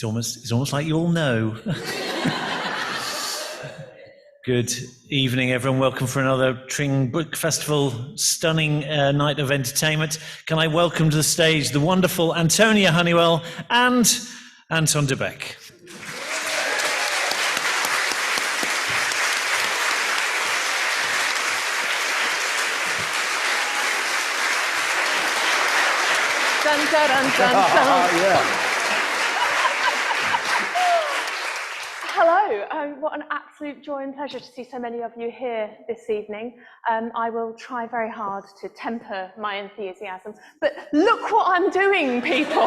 It's almost like you all know. Good evening, everyone. Welcome for another Tring Book Festival, stunning night of entertainment. Can I welcome to the stage the wonderful Antonia Honeywell and Anton Du Beke. Dun, dun, dun, dun, dun. Yeah. Hello, what an absolute joy and pleasure to see so many of you here this evening. I will try very hard to temper my enthusiasm, but look what I'm doing, people.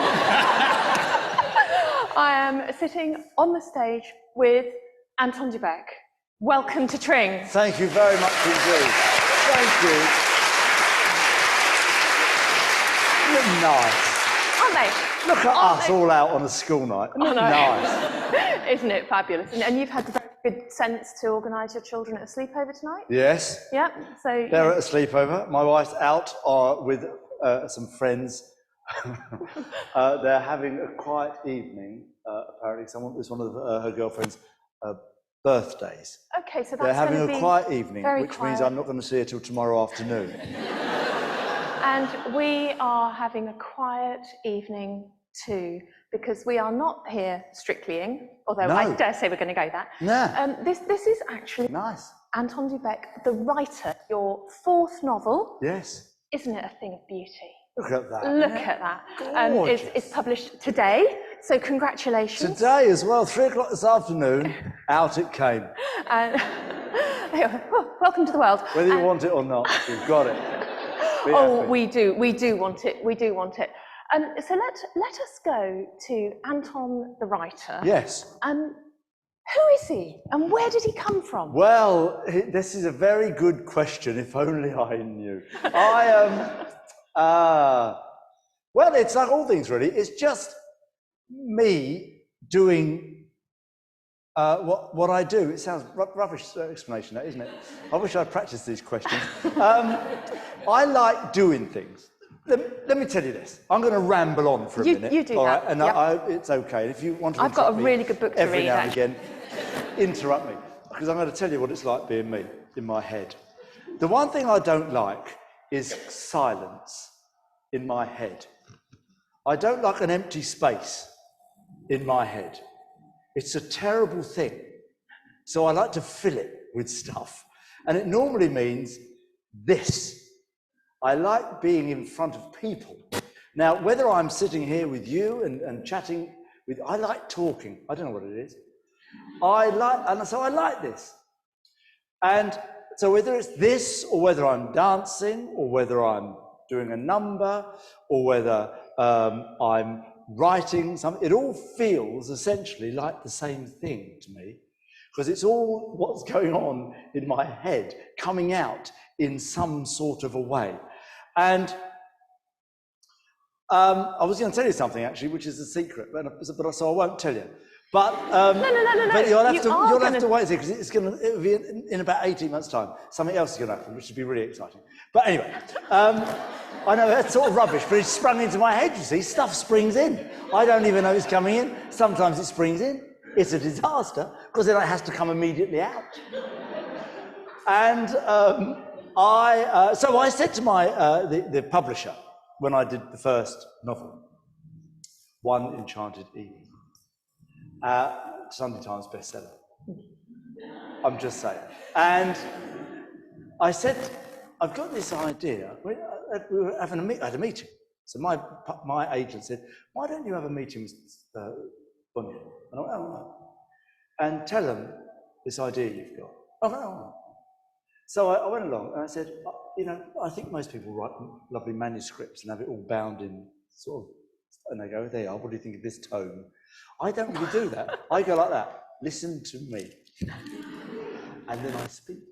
I am sitting on the stage with Anton Du Beke. Welcome to Tring. Thank you very much indeed. Thank you. Look nice. Aren't they? Look at us all out on a school night. Look nice. Isn't it fabulous? And you've had the very good sense to organise your children at a sleepover tonight? Yes. Yeah. So they're at a sleepover. My wife's out with some friends. They're having a quiet evening. Apparently, it's one of her girlfriend's birthdays. Okay, so that's they're having going to a be quiet evening, which quiet. means I'm not going to see her till tomorrow afternoon. And we are having a quiet evening too, because we are not here strictlying, although I dare say we're going to go that. No. This is actually nice. Anton Du Beke, the writer, your fourth novel. Yes. Isn't it a thing of beauty? Look at that. Look at that. It's published today, so congratulations. Today as well, 3 o'clock this afternoon, out it came. Welcome to the world. Whether you want it or not, you've got it. We do want it. So let us go to Anton the writer. Yes. Who is he and where did he come from? Well, this is a very good question, if only I knew. Well, it's like all things really. It's just me doing what I do. It sounds rubbish explanation, that, isn't it? I wish I'd practiced these questions. I like doing things. Let me tell you this. I'm going to ramble on for a minute. You do all that. Right? And yep. It's okay. If you want to I've got a really good book to read. Every now and again, interrupt me, because I'm going to tell you what it's like being me in my head. The one thing I don't like is silence in my head. I don't like an empty space in my head. It's a terrible thing. So I like to fill it with stuff. And it normally means this. I like being in front of people. Now, whether I'm sitting here with you and chatting with, I like talking. I don't know what it is. So I like this. And so whether it's this, or whether I'm dancing, or whether I'm doing a number, or whether I'm writing something, it all feels essentially like the same thing to me, because it's all what's going on in my head coming out in some sort of a way. And I was going to tell you something actually, which is a secret, but so I won't tell you. But no. But you'll have to wait because it'll be in about 18 months' time. Something else is going to happen, which will be really exciting. But anyway, I know that's sort of rubbish, but it sprung into my head. You see, stuff springs in. I don't even know it's coming in. Sometimes it springs in. It's a disaster because then it has to come immediately out. And so I said to the publisher when I did the first novel, One Enchanted Evening, Sunday Times bestseller. I'm just saying. And I said, I've got this idea. We were having I had a meeting. So my agent said, why don't you have a meeting with Bunyan? And I went, oh, and tell them this idea you've got. I went, oh. So I went along and I said, I think most people write lovely manuscripts and have it all bound in sort of, and they go, there you are, what do you think of this tome? I don't really do that. I go like that, listen to me. And then I speak.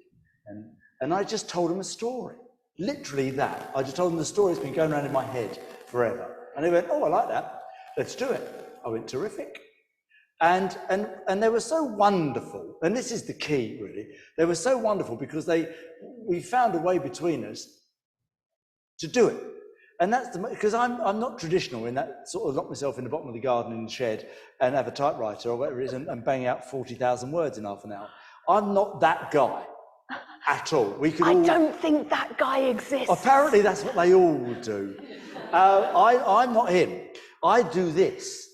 And I just told them a story. Literally that. I just told them the story that's been going around in my head forever. And they went, oh, I like that. Let's do it. I went, terrific. And they were so wonderful. And this is the key, really. They were so wonderful because we found a way between us to do it. And that's because I'm not traditional in that sort of lock myself in the bottom of the garden in the shed and have a typewriter or whatever it is and bang out 40,000 words in half an hour. I'm not that guy at all. I don't think that guy exists. Apparently that's what they all do. I'm not him. I do this,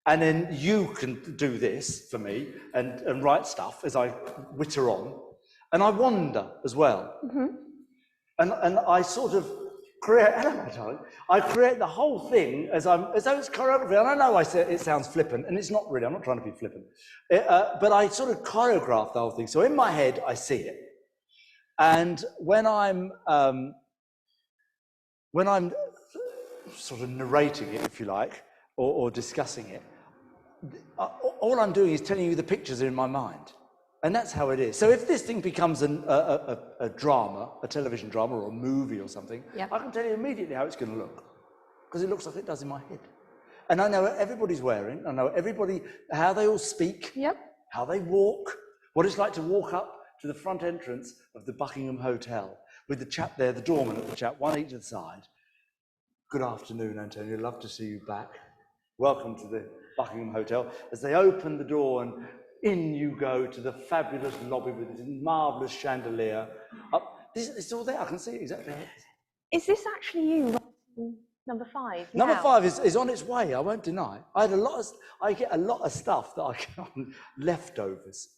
and then you can do this for me and write stuff as I witter on, and I wander as well. Mm-hmm. And I sort of create. Hello, my darling. I create the whole thing as though it's choreography. And I know it sounds flippant, and it's not really. I'm not trying to be flippant, but I sort of choreograph the whole thing. So in my head, I see it, and when I'm sort of narrating it, if you like, or discussing it, all I'm doing is telling you the pictures are in my mind. And that's how it is. So if this thing becomes a drama, a television drama or a movie or something, yep, I can tell you immediately how it's going to look, because it looks like it does in my head. And I know what everybody's wearing, I know how they all speak, yep, how they walk, what it's like to walk up to the front entrance of the Buckingham Hotel with the chap there, the doorman at the chap, one each side. Good afternoon, Antonia, love to see you back. Welcome to the Buckingham Hotel. As they open the door and in you go to the fabulous lobby with this marvellous chandelier. It's all there, I can see it exactly. Is this actually you writing number 5 now? Number 5 is on its way, I won't deny. I get a lot of stuff that I get on leftovers.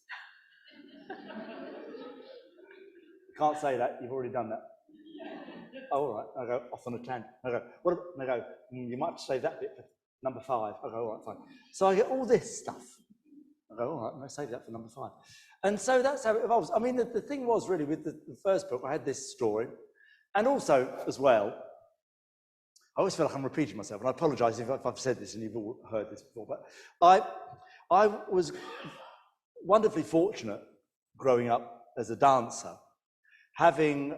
Can't say that, you've already done that. Oh, all right, I go off on a tangent. I go, you might save that bit for number 5. I go, all right, fine. So I get all this stuff. I go, all right, I'm going to save that for number 5. And so that's how it evolves. I mean, the thing was really with the first book, I had this story. And also, as well, I always feel like I'm repeating myself, and I apologise if I've said this and you've all heard this before, but I was wonderfully fortunate growing up as a dancer, having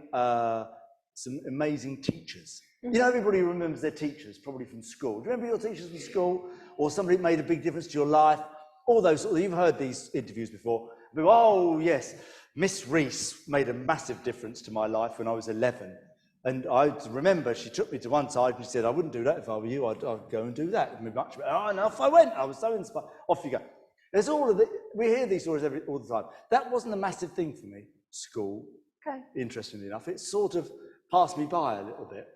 some amazing teachers. Mm-hmm. You know, everybody remembers their teachers, probably from school. Do you remember your teachers from school? Or somebody that made a big difference to your life? All those, you've heard these interviews before. Oh, yes, Miss Reese made a massive difference to my life when I was 11. And I remember she took me to one side and she said, I wouldn't do that if I were you, I'd go and do that. And off I went, I was so inspired. Off you go. There's we hear these stories all the time. That wasn't a massive thing for me, school, okay, interestingly enough. It sort of passed me by a little bit.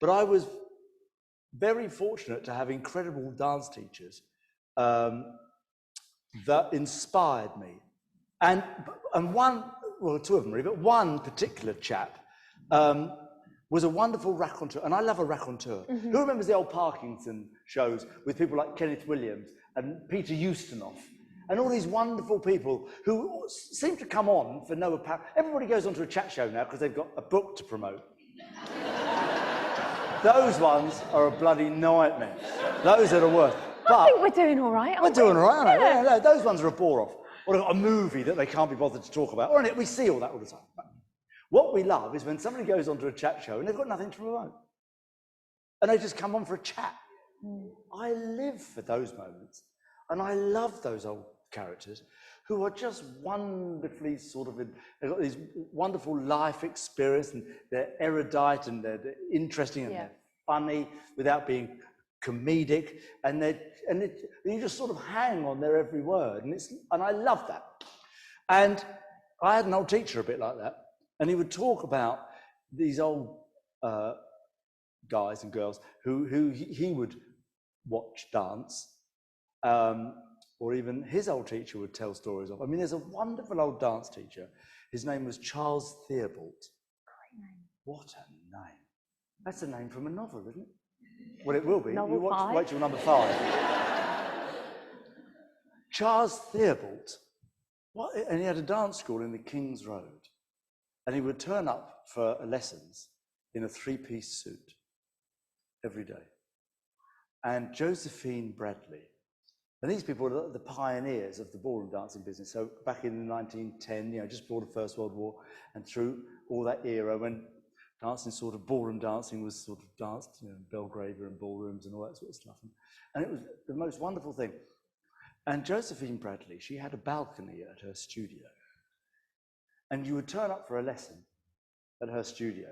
But I was very fortunate to have incredible dance teachers that inspired me. And one, well, 2 of them really, but one particular chap was a wonderful raconteur, and I love a raconteur. Mm-hmm. Who remembers the old Parkinson shows with people like Kenneth Williams and Peter Ustinov, and all these wonderful people who seem to come on for no apparent... Everybody goes onto a chat show now because they've got a book to promote. Those ones are a bloody nightmare. Those are the worst. But I think we're doing all right, we're doing all right, aren't we? Yeah, those ones are a bore-off. Or they've got a movie that they can't be bothered to talk about. Or we see all that all the time. What we love is when somebody goes onto a chat show and they've got nothing to promote. And they just come on for a chat. Mm. I live for those moments. And I love those old characters who are just wonderfully they've got these wonderful life experience, and they're erudite and they're interesting and they're funny without being comedic, and you just sort of hang on their every word, and I love that. And I had an old teacher a bit like that, and he would talk about these old guys and girls who he would watch dance, or even his old teacher would tell stories of. I mean, there's a wonderful old dance teacher. His name was Charles Theobald. Great name. What a name. That's a name from a novel, isn't it? Well, it will be. Novel 5. Wait till number 5. Charles Theobald. And he had a dance school in the King's Road. And he would turn up for lessons in a 3-piece suit every day. And Josephine Bradley. And these people were the pioneers of the ballroom dancing business. So back in 1910, just before the First World War, and through all that era when dancing, ballroom dancing was sort of danced, Belgravia and ballrooms and all that sort of stuff. And it was the most wonderful thing. And Josephine Bradley, she had a balcony at her studio. And you would turn up for a lesson at her studio,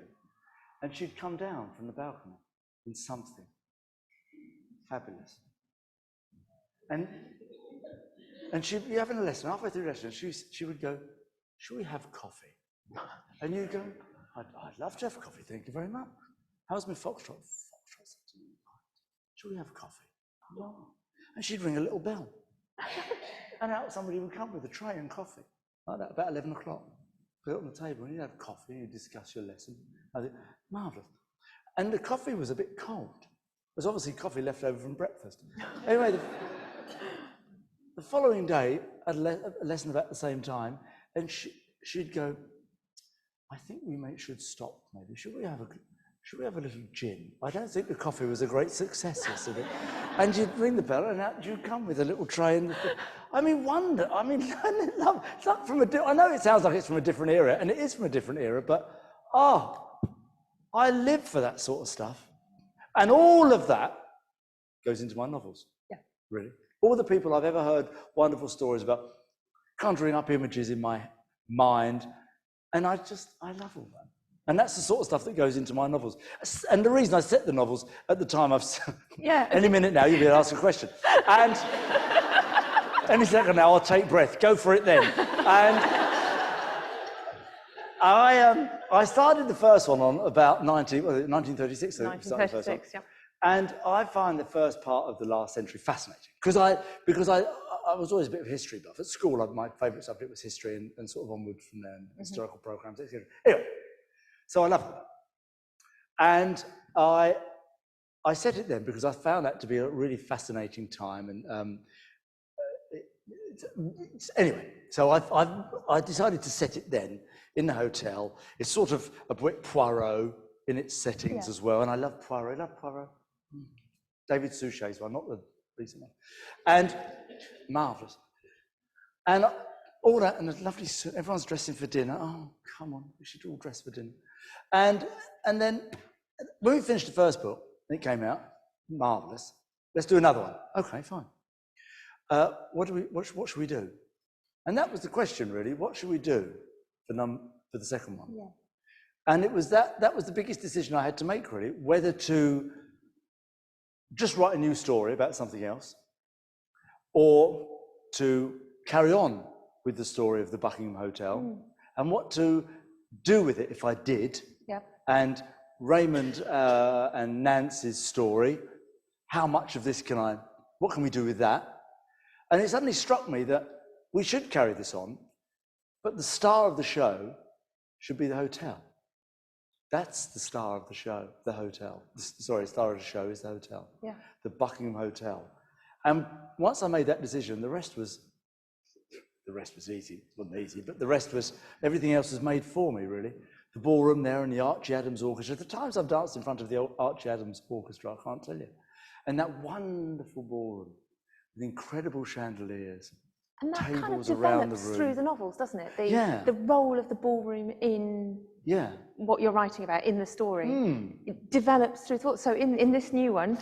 and she'd come down from the balcony. in something fabulous. And she'd be having a lesson, halfway through the lesson, she would go, "Shall we have coffee?" And you'd go, I'd love to have coffee, thank you very much. How's my foxtrot? Foxtrot's shall we have coffee? Oh. And she'd ring a little bell. And out somebody would come with a tray and coffee, like that, about 11 o'clock. Put it on the table, and you'd have coffee, and you'd discuss your lesson. I think, marvellous. And the coffee was a bit cold. There was obviously coffee left over from breakfast. Anyway, the following day, I had a lesson about the same time, and she'd go, "I think we should stop, maybe. Should we have a little gin? I don't think the coffee was a great success yesterday." And you'd ring the bell, and out you'd come with a little tray. And I mean, it's like I know it sounds like it's from a different era, and it is from a different era, but I live for that sort of stuff. And all of that goes into my novels. Yeah. Really. All the people I've ever heard wonderful stories about, conjuring up images in my mind, and I love all that. And that's the sort of stuff that goes into my novels. And the reason I set the novels at the time any minute now, you'll be able to ask a question. And any second now, I'll take breath. Go for it then. And I started the first one on about 1936. 1936, yeah. And I find the first part of the last century fascinating because I was always a bit of a history buff. At school, my favourite subject was history and sort of onward from there, historical programmes, etc. Anyway, so I loved it. And I set it then because I found that to be a really fascinating time. And anyway, so I decided to set it then in the hotel. It's sort of a bit Poirot in its settings as well. And I love Poirot. David Suchet's one, not the recent one. And marvellous. And all that, and a lovely suit. Everyone's dressing for dinner. Oh, come on, we should all dress for dinner. And then when we finished the first book, and it came out, marvellous. Let's do another one. Okay, fine. What should we do? And that was the question, really. What should we do for the second one? Yeah. And it was that was the biggest decision I had to make, really, whether to just write a new story about something else, or to carry on with the story of the Buckingham Hotel, and what to do with it if I did. Yep. And Raymond and Nance's story, how much of this what can we do with that? And it suddenly struck me that we should carry this on, but the star of the show should be the hotel. That's the star of the show, the hotel. Sorry, star of the show is the hotel. Yeah. The Buckingham Hotel. And once I made that decision, the rest was easy. It wasn't easy, but the rest was, everything else was made for me, really. The ballroom there and the Archie Adams Orchestra. The times I've danced in front of the Archie Adams Orchestra, I can't tell you. And that wonderful ballroom with incredible chandeliers. And that kind of tables around the develops room. through the novels, doesn't it? Yeah. The role of the ballroom in what you're writing about, in the story. It develops through thought. So in this new one,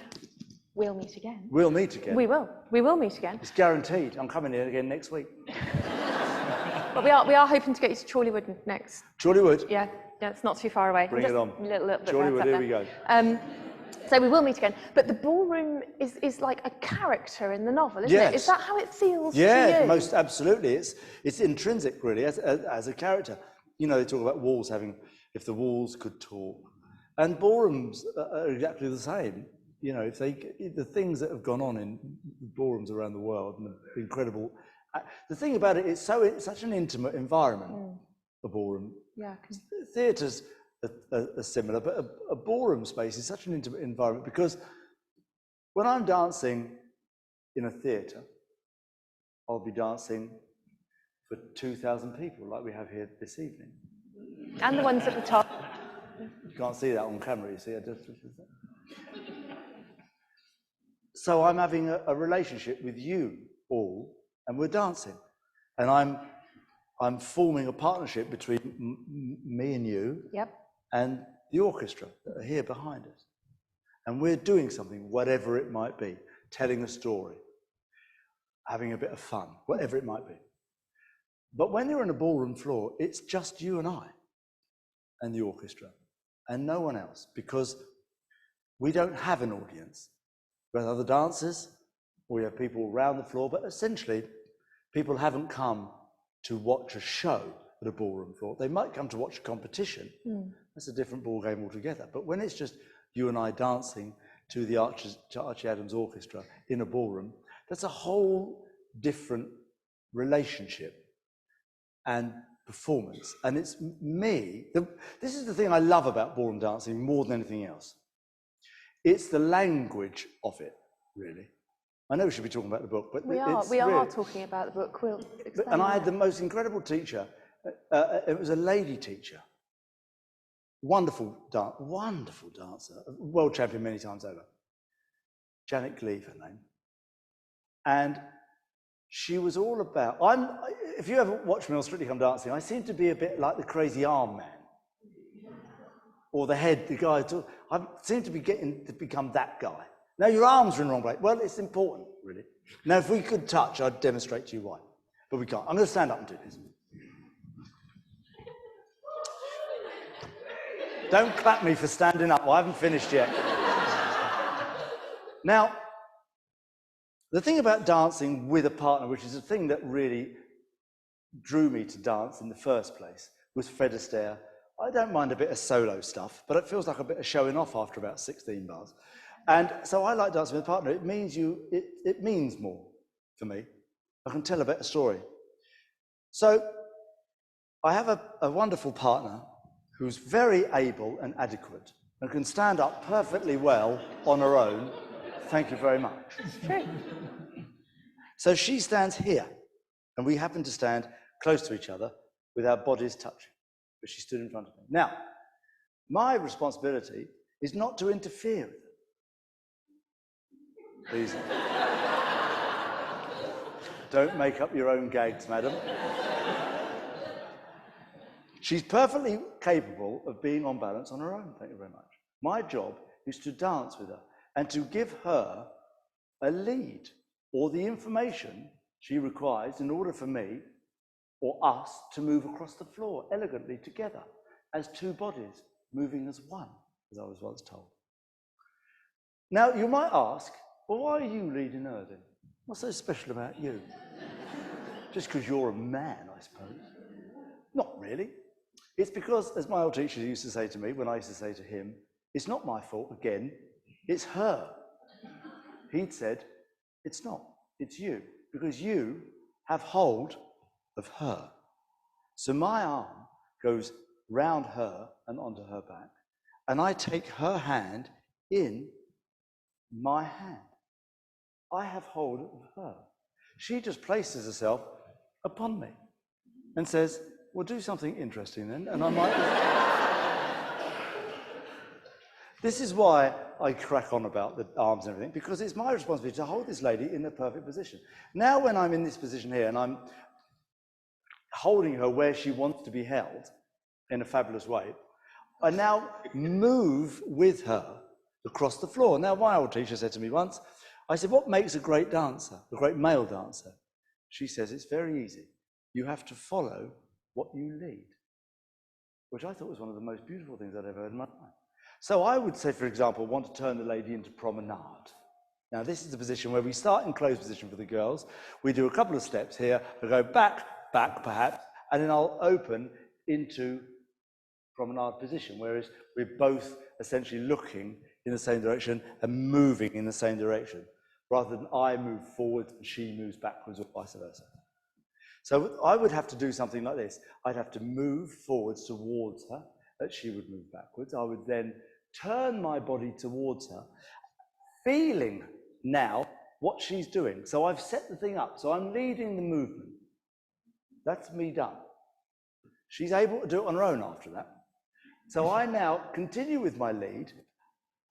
we'll meet again. We'll meet again. We will meet again. It's guaranteed. I'm coming here again next week. But we are hoping to get you to Chorleywood next. Chorleywood? Yeah, it's not too far away. Bring it on. Little bit Chorleywood, right here up we go. there. So we will meet again. But the ballroom is like a character in the novel, isn't it? Is that how it feels to you? Yeah, most absolutely. It's intrinsic, really, as a character. You know, they talk about walls if the walls could talk. And ballrooms are exactly the same. You know, the things that have gone on in ballrooms around the world, and the incredible. The thing about it, it's such an intimate environment, a ballroom. Yeah. Theatres are similar, but a ballroom space is such an intimate environment because when I'm dancing in a theatre, I'll be dancing for 2,000 people like we have here this evening. And the ones at the top. You can't see that on camera, you see. So I'm having a relationship with you all, and we're dancing. And I'm forming a partnership between me and you. Yep. And the orchestra that are here behind us. And we're doing something, whatever it might be, telling a story, having a bit of fun, whatever it might be. But when you're on a ballroom floor, it's just you and I and the orchestra and no one else, because we don't have an audience. We have other dancers, or we have people around the floor, but essentially, people haven't come to watch a show at a ballroom floor. They might come to watch a competition. That's a different ball game altogether. But when it's just you and I dancing to the Archie Adams Orchestra in a ballroom, that's a whole different relationship and performance. And it's me. This is the thing I love about ballroom dancing more than anything else. It's the language of it, really. I know we should be talking about the book, but we are talking about the book. We'll explain and I had the most incredible teacher. It was a lady teacher. Wonderful dancer, world champion many times over. Janet Gleave, her name. And she was all about, if you ever watch me on Strictly Come Dancing, I seem to be a bit like the crazy arm man. Or the guy, I seem to be getting to become that guy. Now your arms are in the wrong place. Well, it's important, really. Now, if we could touch, I'd demonstrate to you why. But we can't. I'm going to stand up and do this. Don't clap me for standing up. I haven't finished yet. Now, the thing about dancing with a partner, which is the thing that really drew me to dance in the first place, was Fred Astaire. I don't mind a bit of solo stuff, but it feels like a bit of showing off after about 16 bars. And so I like dancing with a partner. It means it means more for me. I can tell a better story. So I have a wonderful partner who's very able and adequate and can stand up perfectly well on her own. Thank you very much. True. So she stands here, and we happen to stand close to each other with our bodies touching. But she stood in front of me. Now, my responsibility is not to interfere with her. Please. Don't make up your own gags, madam. She's perfectly capable of being on balance on her own, thank you very much. My job is to dance with her and to give her a lead or the information she requires in order for me or us to move across the floor elegantly together as two bodies moving as one, as I was once told. Now, you might ask, well, why are you leading her then? What's so special about you? Just because you're a man, I suppose. Not really. It's because, as my old teacher used to say to me, when I used to say to him, it's not my fault, again, it's her. He'd said, it's not, it's you, because you have hold of her. So my arm goes round her and onto her back, and I take her hand in my hand. I have hold of her. She just places herself upon me and says, well, do something interesting then, and I might... This is why I crack on about the arms and everything, because it's my responsibility to hold this lady in the perfect position. Now when I'm in this position here and I'm holding her where she wants to be held in a fabulous way, I now move with her across the floor. Now, my old teacher said to me once, I said, what makes a great dancer, a great male dancer? She says, it's very easy. You have to follow what you lead, which I thought was one of the most beautiful things I'd ever heard in my life. So I would say, for example, want to turn the lady into promenade. Now, this is the position where we start in closed position for the girls. We do a couple of steps here. We go back, perhaps, and then I'll open into promenade position, whereas we're both essentially looking in the same direction and moving in the same direction, rather than I move forward and she moves backwards or vice versa. So I would have to do something like this. I'd have to move forwards towards her, that she would move backwards. I would then turn my body towards her, feeling now what she's doing. So I've set the thing up. So I'm leading the movement. That's me done. She's able to do it on her own after that. So I now continue with my lead,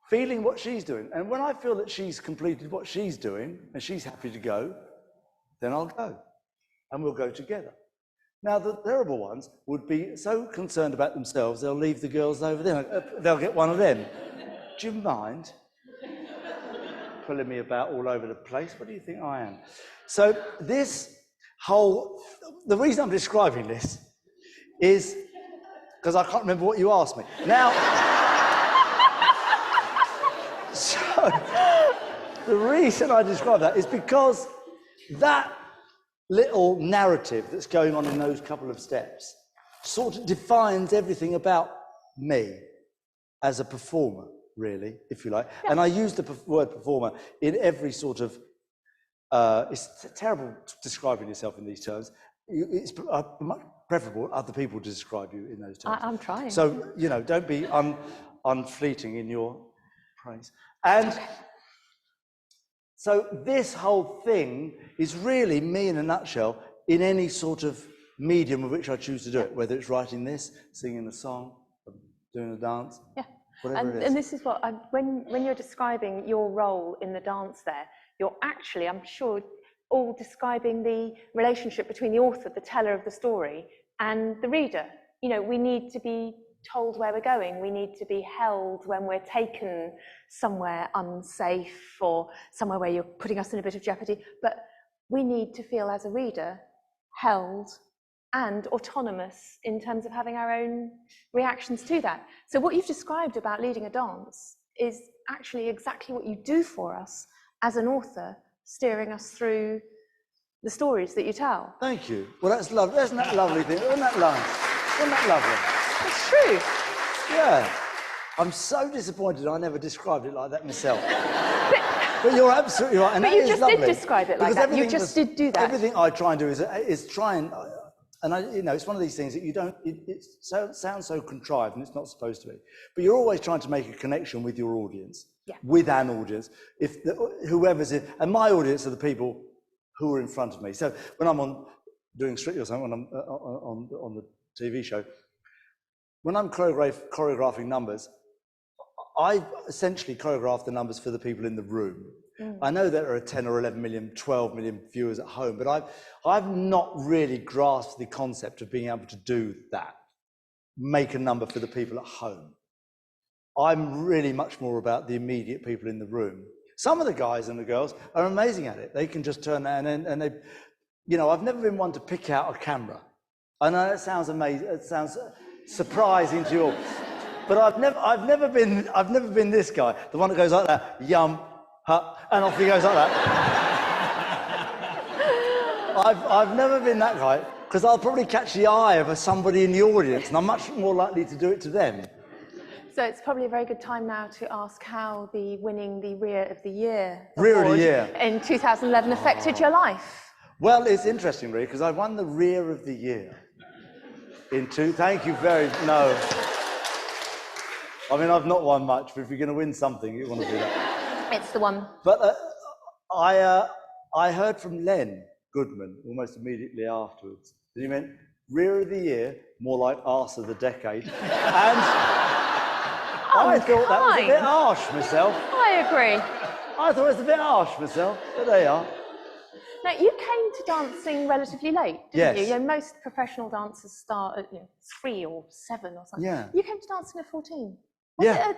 feeling what she's doing. And when I feel that she's completed what she's doing and she's happy to go, then I'll go. And we'll go together. Now, the terrible ones would be so concerned about themselves, they'll leave the girls over there. They'll get one of them. Do you mind pulling me about all over the place? What do you think I am? So this whole... The reason I'm describing this is because I can't remember what you asked me. Now... The reason I describe that is because that little narrative that's going on in those couple of steps sort of defines everything about me as a performer, really, if you like. Yeah. And I use the word performer in every sort of, it's terrible describing yourself in these terms. It's much preferable other people to describe you in those terms. I'm trying. So, you know, don't be unfleeting in your praise. And so this whole thing is really me in a nutshell in any sort of medium with which I choose to do it, whether it's writing this, singing a song, doing a dance, whatever it is. And this is what, when you're describing your role in the dance there, you're actually, I'm sure, all describing the relationship between the author, the teller of the story, and the reader. You know, we need to be told where we're going. We need to be held when we're taken somewhere unsafe or somewhere where you're putting us in a bit of jeopardy. But we need to feel as a reader held and autonomous in terms of having our own reactions to that. So what you've described about leading a dance is actually exactly what you do for us as an author, steering us through the stories that you tell. Thank you. Well, that's lovely. Isn't that lovely thing? Isn't that nice? Isn't that lovely? It's true. Yeah. I'm so disappointed I never described it like that myself. But you're absolutely right. And but that you is just lovely, did describe it like that. You just did do that. Everything I try and do is try and you know, it's one of these things that you don't, it sounds so contrived and it's not supposed to be. But you're always trying to make a connection with your audience, with an audience. If whoever's in, and my audience are the people who are in front of me. So when I'm doing Strictly or something, when I'm on the TV show, when I'm choreographing numbers, I essentially choreograph the numbers for the people in the room. I know there are 10 or 11 million, 12 million viewers at home, but I've not really grasped the concept of being able to do that, make a number for the people at home. I'm really much more about the immediate people in the room. Some of the guys and the girls are amazing at it. They can just turn that and they, you know, I've never been one to pick out a camera. I know that sounds amazing. It sounds surprising to you all, but I've never been this guy, the one that goes like that, yum, ha, and off he goes like that. I've never been that guy because I'll probably catch the eye of somebody in the audience, and I'm much more likely to do it to them. So it's probably a very good time now to ask how the winning the Rear of the Year Rear of the Year in 2011 affected your life. Well, it's interesting, really, because I won the Rear of the Year thank you very no. I mean, I've not won much, but if you're going to win something, you want to do that. It's the one. But I heard from Len Goodman almost immediately afterwards. And he meant Rear of the Year, more like Arse of the Decade. And I thought that was a bit harsh myself. I agree. I thought it was a bit harsh myself, but there you are. Now, you came to dancing relatively late, didn't you? You know, most professional dancers start at 3 or 7 or something. Yeah. You came to dancing at 14. Was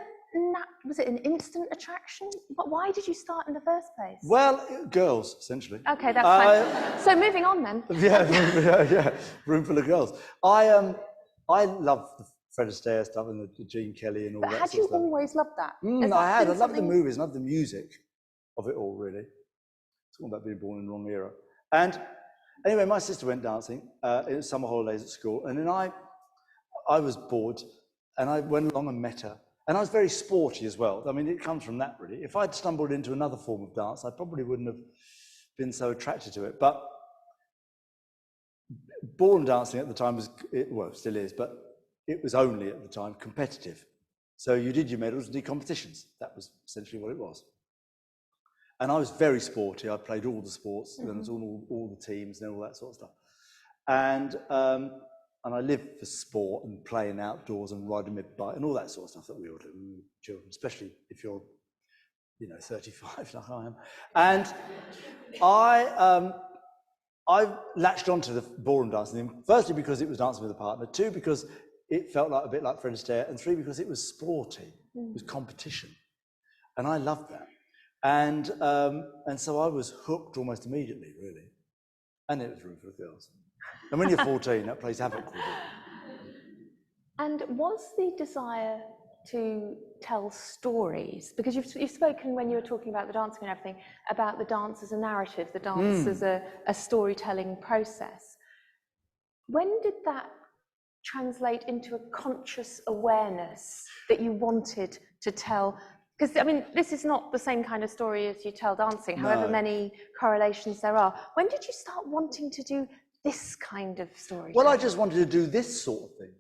it an instant attraction? But why did you start in the first place? Well, girls, essentially. Okay, that's fine. So moving on then. Yeah, room full of girls. I love the Fred Astaire stuff and the Gene Kelly and all that But had sort you of stuff. always loved that? I had. I loved the movies, I loved the music of it all, really. It's all about being born in the wrong era. And anyway, my sister went dancing in summer holidays at school, and then I was bored, and I went along and met her. And I was very sporty as well. I mean, it comes from that, really. If I'd stumbled into another form of dance, I probably wouldn't have been so attracted to it. But ballroom dancing at the time well, it still is, but it was only at the time competitive. So you did your medals and did competitions. That was essentially what it was. And I was very sporty. I played all the sports, and all the teams and all that sort of stuff. And I lived for sport and playing outdoors and riding my bike and all that sort of stuff that we all do, children, especially if you're, 35 like I am. And I latched onto the ballroom dancing, firstly because it was dancing with a partner, 2 because it felt like a bit like Fred Astaire, and 3 because it was sporty, it was competition, and I loved that. And so I was hooked almost immediately, really. And it was room for the girls. And when you're 14, that plays havoc with you. And was the desire to tell stories? Because you've spoken, when you were talking about the dancing and everything, about the dance as a narrative, the dance as a storytelling process. When did that translate into a conscious awareness that you wanted to tell? Because, I mean, this is not the same kind of story as you tell dancing, however many correlations there are. When did you start wanting to do this kind of story? Well, I just wanted to do this sort of thing.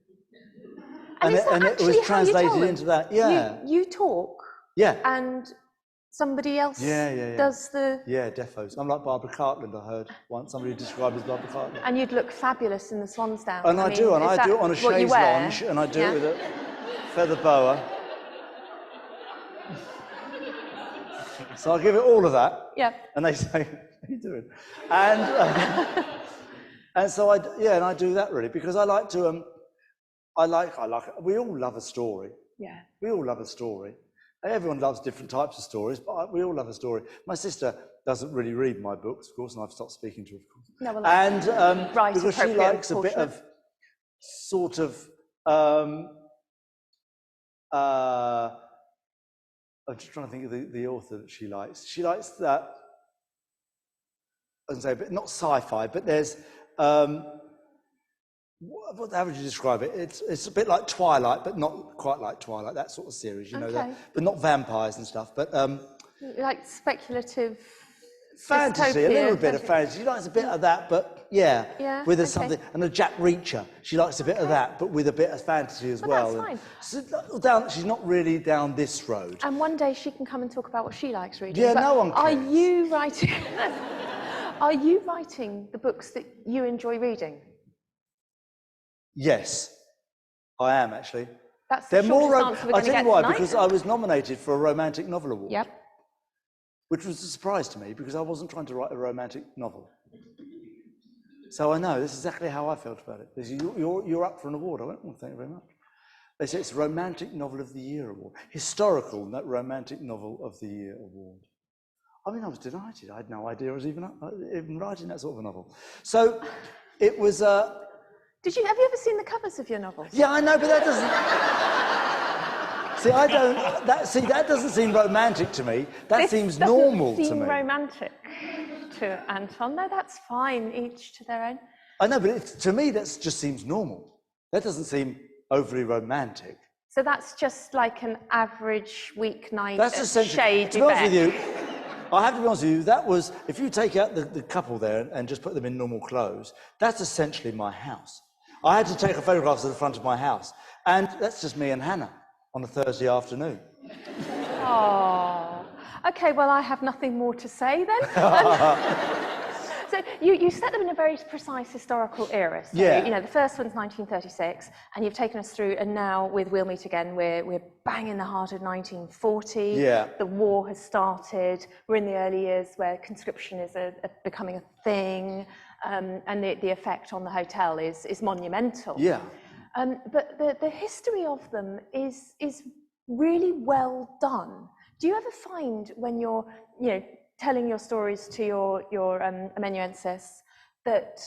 And it was translated into that, yeah. You talk, yeah, and somebody else does the... Yeah, defos. I'm like Barbara Cartland, I heard once, somebody described as Barbara Cartland. And you'd look fabulous in the swan's down. And I do it on a chaise lounge, and I do it with a feather boa. So I give it all of that. Yeah. And they say, "What are you doing?" And so I do that really because I like to. We all love a story. Yeah. We all love a story. Everyone loves different types of stories, but we all love a story. My sister doesn't really read my books, of course, and I've stopped speaking to her, of course. No, well, and right, because she likes a bit of sort of. I'm just trying to think of the author that she likes. She likes that, I'd say, but not sci-fi, but there's, how would you describe it? It's a bit like Twilight, but not quite like Twilight, that sort of series, you know, but not vampires and stuff, but... like speculative... fantasy, a little bit of fantasy. She likes a bit of that, but with something, and a Jack Reacher. She likes a bit of that, but with a bit of fantasy as well. That's fine. She's not really down this road. And one day she can come and talk about what she likes reading. Yeah, no one cares. Are you writing? Are you writing the books that you enjoy reading? Yes, I am actually. That's the shortest answer we're going to get tonight. I'll tell you why, because I was nominated for a romantic novel award. Yep. Which was a surprise to me because I wasn't trying to write a romantic novel. So I know, this is exactly how I felt about it. They said, you're up for an award. I went, well, thank you very much. They said, it's Romantic Novel of the Year award. Historical Romantic Novel of the Year award. I mean, I was delighted. I had no idea I was even writing that sort of a novel. So it was... have you ever seen the covers of your novels? Yeah, I know, but that doesn't... that doesn't seem romantic to me. That seems normal to me. This doesn't seem romantic to Anton. No, that's fine, each to their own. I know, but to me, that just seems normal. That doesn't seem overly romantic. So that's just like an average weeknight That's essentially, to be honest with you, I have to be honest with you, that was, if you take out the couple there and just put them in normal clothes, that's essentially my house. I had to take a photograph of the front of my house, and that's just me and Hannah on a Thursday afternoon. Oh, okay, well, I have nothing more to say then. So you set them in a very precise historical era. So, you know, the first one's 1936, and you've taken us through, and now with We'll Meet Again, we're bang in the heart of 1940. Yeah. The war has started. We're in the early years where conscription is becoming a thing, and the effect on the hotel is monumental. Yeah. But the history of them is really well done. Do you ever find when you're, you know, telling your stories to your amanuensis that...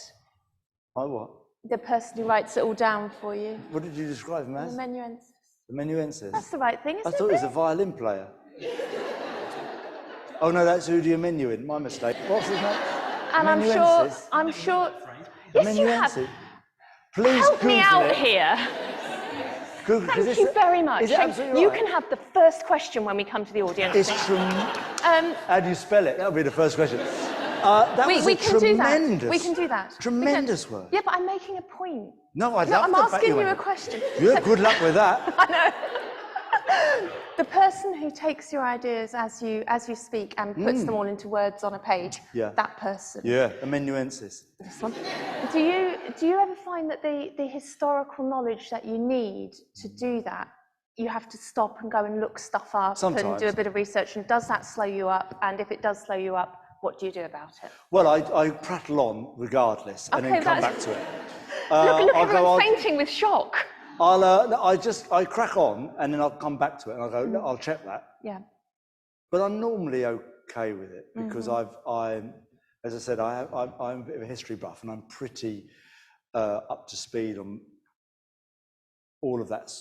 My what? The person who writes it all down for you? What did you describe him as? Amanuensis. Amanuensis? That's the right thing, isn't it? I thought he was a violin player. Oh no, that's Udi Amenuin, my mistake. What's his name? And I'm sure... Yes, you have. Please help me out it. Here. Google, Thank you very much. Is it absolutely you right? can have the first question when we come to the audience. It's how do you spell it? That'll be the first question. We can do that. We can do that. Tremendous work. Yeah, but I'm making a point. No, I'm asking you a question. Yeah, good luck with that. I know. The person who takes your ideas as you speak and puts them all into words on a page, that person. Yeah, amanuensis. This one. Do you ever find that the historical knowledge that you need to do that, you have to stop and go and look stuff up and do a bit of research, and does that slow you up? And if it does slow you up, what do you do about it? Well, I prattle on regardless and then come back to it. Look, everyone's fainting with shock. I crack on and then I'll come back to it and I'll go, look, I'll check that. Yeah. But I'm normally okay with it because I'm, as I said, I'm a bit of a history buff and I'm pretty up to speed on all of that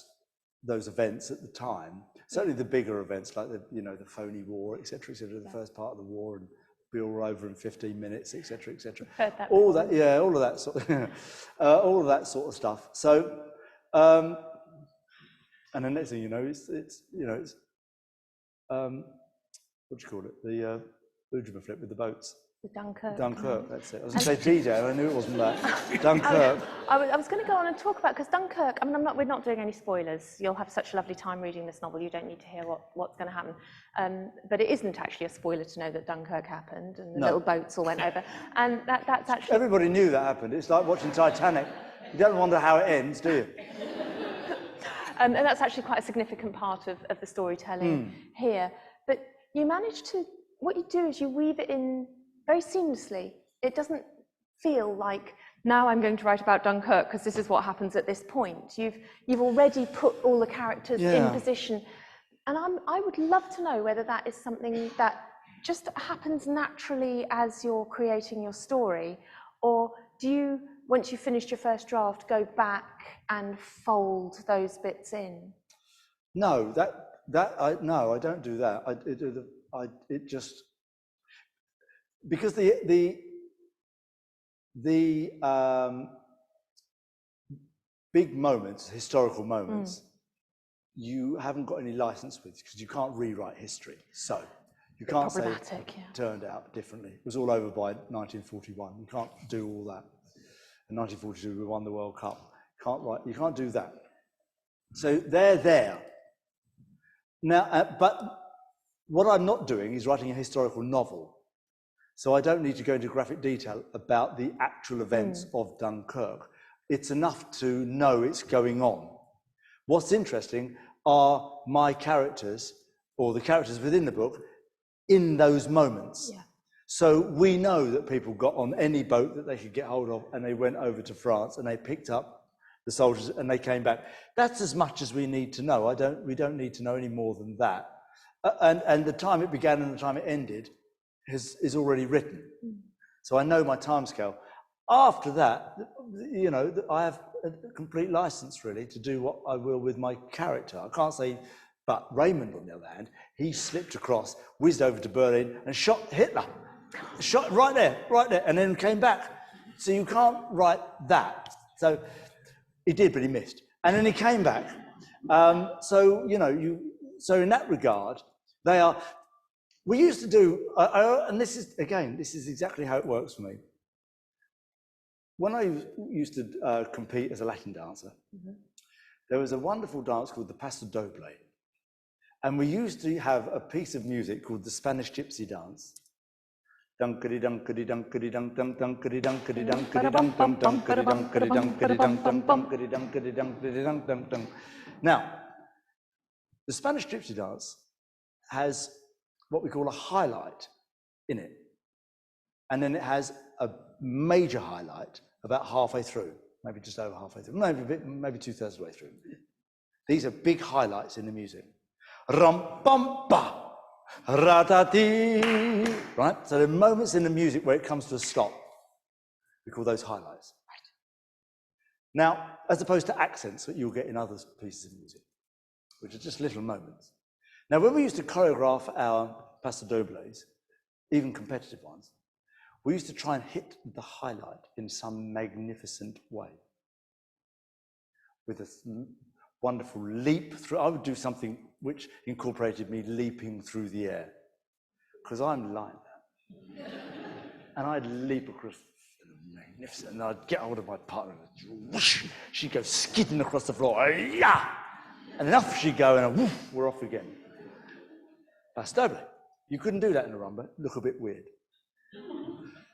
those events at the time. Certainly the bigger events like the phony war, etc., the first part of the war, and be all over in 15 minutes, etc., etc. All that, all of that sort, all of that sort of stuff. So, and the next thing you know, it's what do you call it? The Ujima flip with the boats. The Dunkirk. Dunkirk, that's it. I was going to say D-Day, I knew it wasn't that. Dunkirk. I was going to go on and talk about, because Dunkirk, I mean, we're not doing any spoilers. You'll have such a lovely time reading this novel. You don't need to hear what's going to happen. But it isn't actually a spoiler to know that Dunkirk happened and the little boats all went over. And that's actually... Everybody knew that happened. It's like watching Titanic. You don't wonder how it ends, do you? And that's actually quite a significant part of the storytelling here. But you manage to... What you do is you weave it in very seamlessly. It doesn't feel like, now I'm going to write about Dunkirk because this is what happens at this point. You've already put all the characters in position. And I would love to know whether that is something that just happens naturally as you're creating your story, or do you, once you've finished your first draft, go back and fold those bits in? No, no, I don't do that. It just... Because the big moments, historical moments, you haven't got any license with, because you can't rewrite history. So you can't say it turned out differently. It was all over by 1941. You can't do all that. In 1942, we won the World Cup. You can't do that. So they're there. Now, but what I'm not doing is writing a historical novel. So I don't need to go into graphic detail about the actual events of Dunkirk. It's enough to know it's going on. What's interesting are my characters, or the characters within the book, in those moments. Yeah. So we know that people got on any boat that they could get hold of, and they went over to France, and they picked up the soldiers, and they came back. That's as much as we need to know. We don't need to know any more than that. And the time it began and the time it ended is already written. So I know my timescale. After that, I have a complete license really to do what I will with my character. I can't say, but Raymond, on the other hand, he slipped across, whizzed over to Berlin and shot Hitler. Shot right there, and then came back. So you can't write that. So he did, but he missed. And then he came back. So in that regard, they are... We used to do, and this is exactly how it works for me. When I used to compete as a Latin dancer, there was a wonderful dance called the Paso Doble. And we used to have a piece of music called the Spanish Gypsy Dance. Dunkity dunkity dunkity dunk dunk dunkity dunkity dunkity dunk dunk dunkity dunkity dunkity dunk dunk dunkity dunkity dunkity dunk dunk dunk. Now, the Spanish Gypsy Dance has what we call a highlight in it. And then it has a major highlight about halfway through, maybe just over halfway through, maybe 2/3 of the way through. These are big highlights in the music. Rum bum ba, ra-da-dee. Right? So the moments in the music where it comes to a stop, we call those highlights. Right. Now, as opposed to accents that you'll get in other pieces of music, which are just little moments. Now, when we used to choreograph our Paso Dobles, even competitive ones, we used to try and hit the highlight in some magnificent way. With a wonderful leap through. I would do something which incorporated me leaping through the air, because I'm like that. And I'd leap across, magnificent, and I'd get hold of my partner, and whoosh, she'd go skidding across the floor, yeah! And then off she'd go, and woof, we're off again. Paso Doble. You couldn't do that in a rumba, it'd look a bit weird.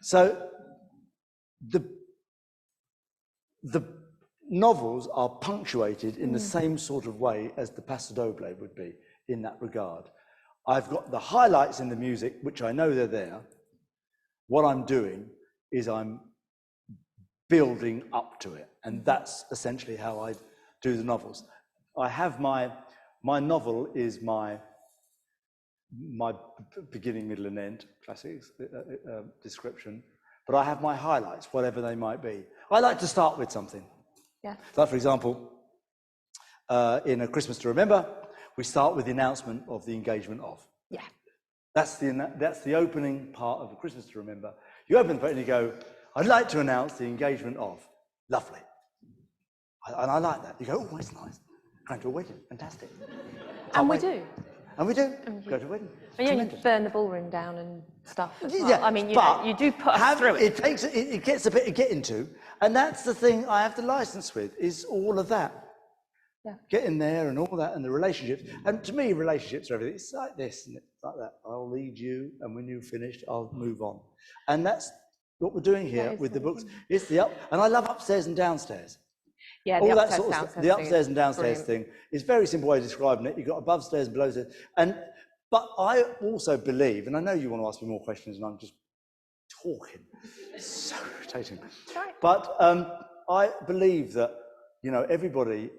So the novels are punctuated in the same sort of way as the Paso Doble would be in that regard. I've got the highlights in the music, which I know they're there. What I'm doing is I'm building up to it, and that's essentially how I do the novels. I have my novel is my beginning, middle, and end, classic description, but I have my highlights, whatever they might be. I like to start with something. Yeah. Like, for example, in A Christmas to Remember, we start with the announcement of the engagement of. Yeah. That's the opening part of A Christmas to Remember. You open the book and you go, I'd like to announce the engagement of. Lovely. And I like that. You go, oh, that's nice. Going to a wedding, fantastic. And we do. And we do. Go to a wedding. And you burn the ballroom down and stuff as well. Yeah, I mean, you do put us through it. It gets a bit to get into, and that's the thing I have the license with, is all of that. Yeah. Get in there and all that, and the relationships. And to me, relationships are everything. It's like this, and it's like that. I'll lead you, and when you've finished, I'll move on. And that's what we're doing here with the books. It's the up, and I love upstairs and downstairs. Yeah, all the that upstairs, sort of downstairs stuff. The upstairs and downstairs brilliant. thing is a very simple way of describing it. You've got above stairs and below stairs. But I also believe, and I know you want to ask me more questions, and I'm just talking. It's so irritating. Right. But I believe that, you know, everybody,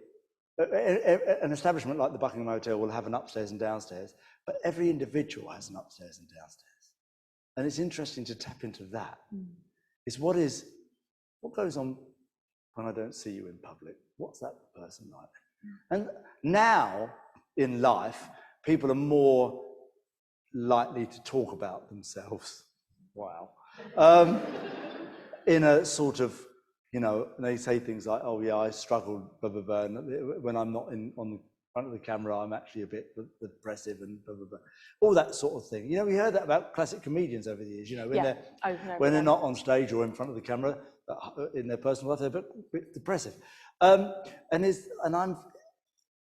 an establishment like the Buckingham Hotel will have an upstairs and downstairs, but every individual has an upstairs and downstairs. And it's interesting to tap into that. It's what goes on when I don't see you in public? What's that person like? And now in life, people are more likely to talk about themselves. Wow. In a sort of, you know, they say things like, oh yeah, I struggled, blah, blah, blah. And when I'm not on the front of the camera, I'm actually a bit depressive and blah, blah, blah. All that sort of thing. You know, we heard that about classic comedians over the years, you know, when they're not on stage or in front of the camera, in their personal life, they're a bit depressive. And I'm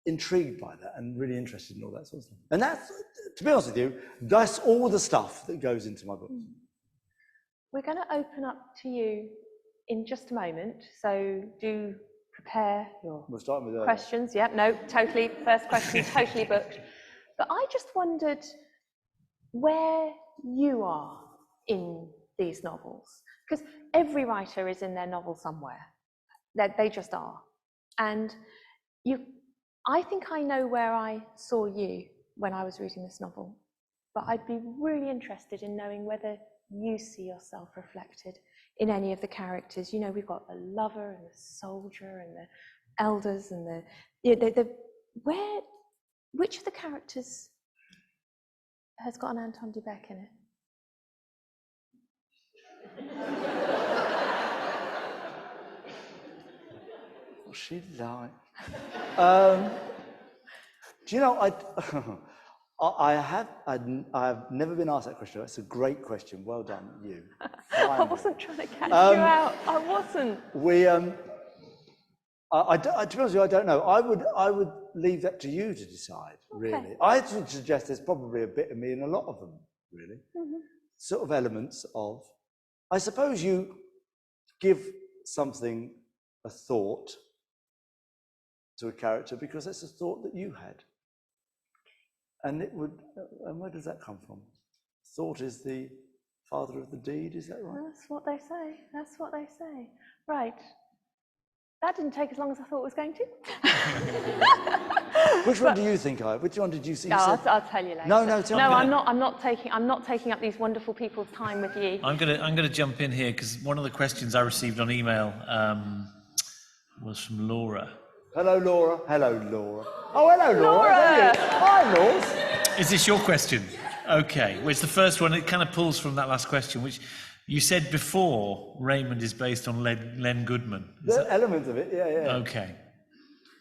intrigued by that and really interested in all that sort of stuff. And that's, to be honest with you, that's all the stuff that goes into my books. We're going to open up to you in just a moment, so do prepare your questions. Yeah, no, totally, first question, totally booked. But I just wondered where you are in these novels, because every writer is in their novel somewhere. They just are. And I think I know where I saw you when I was reading this novel, but I'd be really interested in knowing whether you see yourself reflected in any of the characters. You know, we've got the lover and the soldier and the elders and which of the characters has got an Anton Du Beke in it? What's she like? Do you know, I have never been asked that question. That's a great question. Well done, you. I wasn't trying to catch you out. I wasn't. To be honest with you, I don't know. I would leave that to you to decide, really. Okay. I would suggest there's probably a bit of me in a lot of them, really. Mm-hmm. Sort of elements of, I suppose you give something a thought to a character because it's a thought that you had. And where does that come from? Thought is the father of the deed, is that right? That's what they say. That's what they say. Right. That didn't take as long as I thought it was going to. Which one do you think which one did you see? No, I'll tell you later. No, tell me. No, I'm not taking up these wonderful people's time with you. I'm gonna jump in here because one of the questions I received on email was from Laura. Hello, Laura. Hello, Laura. Oh, hello, Laura. Hi, Laura. Is this your question? Okay. Well, it's the first one. It kind of pulls from that last question, which you said before Raymond is based on Len Goodman. The element of it, yeah. Okay.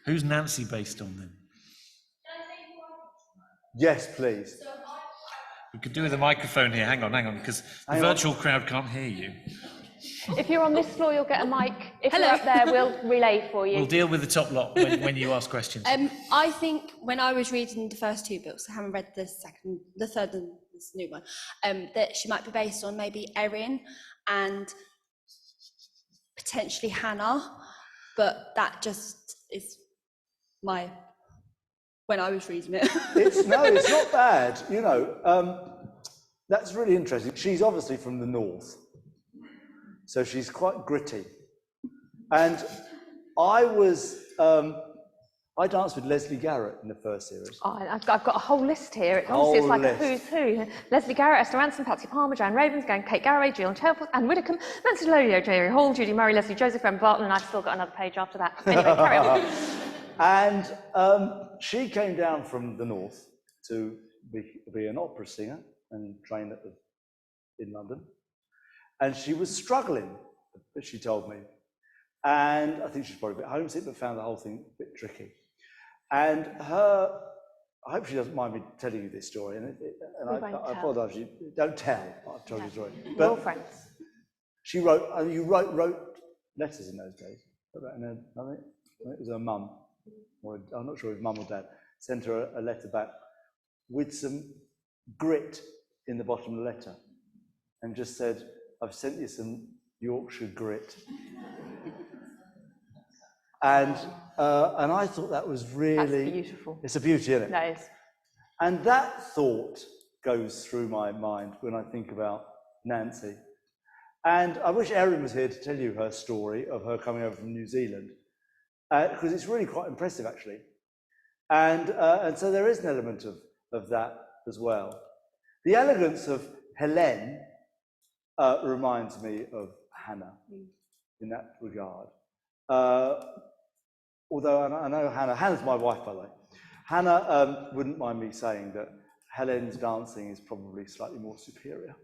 Who's Nancy based on then? Yes, please. We could do with a microphone here. Hang on, because the virtual crowd can't hear you. If you're on this floor, you'll get a mic. If you're up there, we'll relay for you. We'll deal with the top lot when you ask questions. I think when I was reading the first two books, I haven't read the third and this new one, that she might be based on maybe Erin and potentially Hannah, but that just is when I was reading it. It's not bad, you know. That's really interesting. She's obviously from the north. So she's quite gritty. And I danced with Leslie Garrett in the first series. Oh, I've got a whole list here. Honestly, it's like a who's who. Leslie Garrett, Esther Ransom, Patsy Palmer, Joan Ravensgown, Kate Garraway, Jill Chelford, Anne Widdecombe, Nancy Lolio, Jerry Hall, Judy Murray, Leslie Josephine Barton, and I've still got another page after that. Anyway, carry on. And she came down from the north to be an opera singer and train in London. And she was struggling, she told me. And I think she's probably a bit homesick, but found the whole thing a bit tricky. And I hope she doesn't mind me telling you this story. And I apologise, don't tell. I've told you the story. We're all friends. She wrote, you wrote letters in those days. I think it was her mum, or I'm not sure if mum or dad, sent her a letter back with some grit in the bottom of the letter and just said, I've sent you some Yorkshire grit. And I thought that was really... That's beautiful. It's a beauty, isn't it? That is. And that thought goes through my mind when I think about Nancy. And I wish Erin was here to tell you her story of her coming over from New Zealand, because it's really quite impressive, actually. And so there is an element of that as well. The elegance of Helene reminds me of Hannah in that regard. Although I know Hannah's my wife, by the way. Hannah wouldn't mind me saying that Helene's dancing is probably slightly more superior.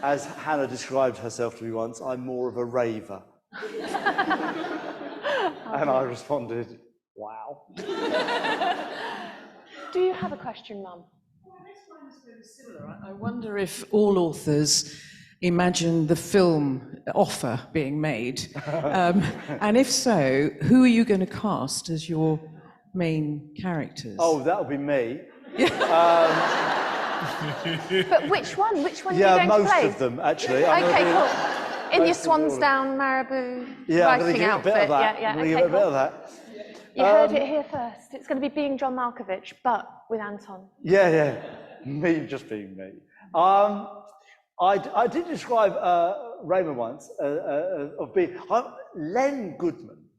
As Hannah described herself to me once, I'm more of a raver. And I responded, wow. Do you have a question, Mum? This one is very similar. I wonder if all authors imagine the film offer being made. And if so, who are you going to cast as your main characters? Oh, that'll be me. But which one? Which one Yeah, are you going to play? most of them, actually. Okay, cool. In your Swansdown Marabou writing outfit. I'm going to give it a bit of that. You heard it here first. It's going to be being John Malkovich, but with Anton. Yeah. Me just being me. I did describe Raymond once of being... Len Goodman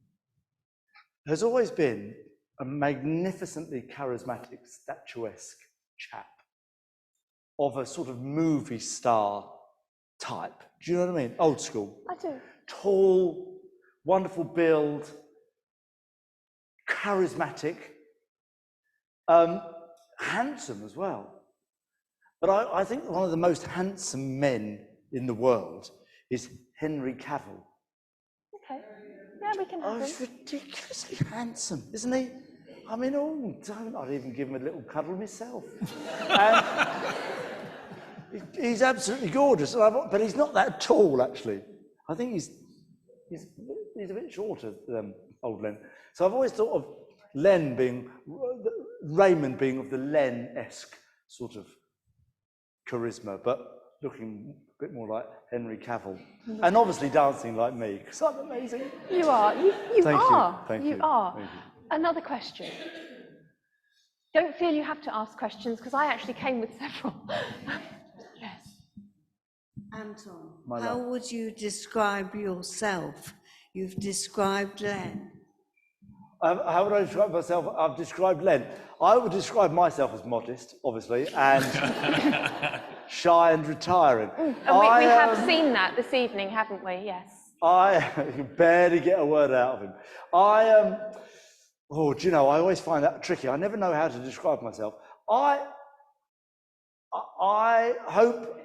has always been a magnificently charismatic, statuesque chap of a sort of movie star type. Do you know what I mean? Old school. I do. Tall, wonderful build, charismatic, handsome as well. But I think one of the most handsome men in the world is Henry Cavill. Okay. Yeah, we can have He's him. ridiculously handsome, isn't he? I mean, I'd even give him a little cuddle myself. And he's absolutely gorgeous, but he's not that tall, actually. I think he's a bit shorter than old Len. So I've always thought of Raymond being of the Len-esque sort of charisma, but looking a bit more like Henry Cavill. And obviously dancing like me, because I'm amazing. You are. You Thank are. you. Thank you you. are. Thank you. Another question. Don't feel you have to ask questions, because I actually came with several. Yes. Anton, My how love. would you describe yourself? You've described Len. How would I describe myself? I've described Len. I would describe myself as modest, obviously, and shy and retiring. And we have seen that this evening, haven't we? Yes. I can barely get a word out of him. Do you know, I always find that tricky. I never know how to describe myself. I hope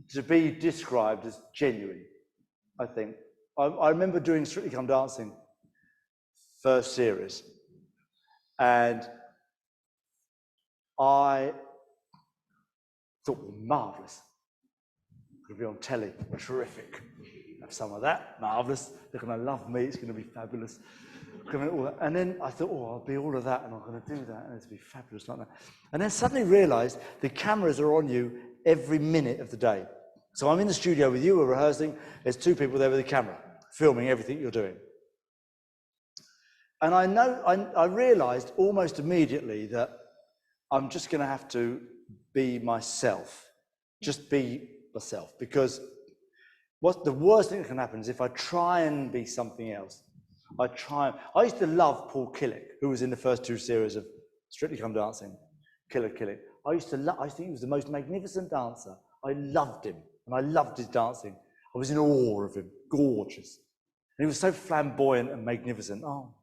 to be described as genuine, I think. I remember doing Strictly Come Dancing first series, and I thought, well, marvellous. Going to be on telly, terrific. Have some of that, marvellous. They're going to love me, it's going to be fabulous. All that. And then I thought, I'll be all of that, and I'm going to do that, and it's going to be fabulous like that. And then suddenly realised the cameras are on you every minute of the day. So I'm in the studio with you, we're rehearsing, there's two people there with a camera, filming everything you're doing. And I realised almost immediately that I'm just going to have to be myself, just be myself, because the worst thing that can happen is if I try and be something else. I used to love Paul Killick, who was in the first two series of Strictly Come Dancing, Killick. I think he was the most magnificent dancer. I loved him, and I loved his dancing. I was in awe of him, gorgeous. And he was so flamboyant and magnificent. Oh,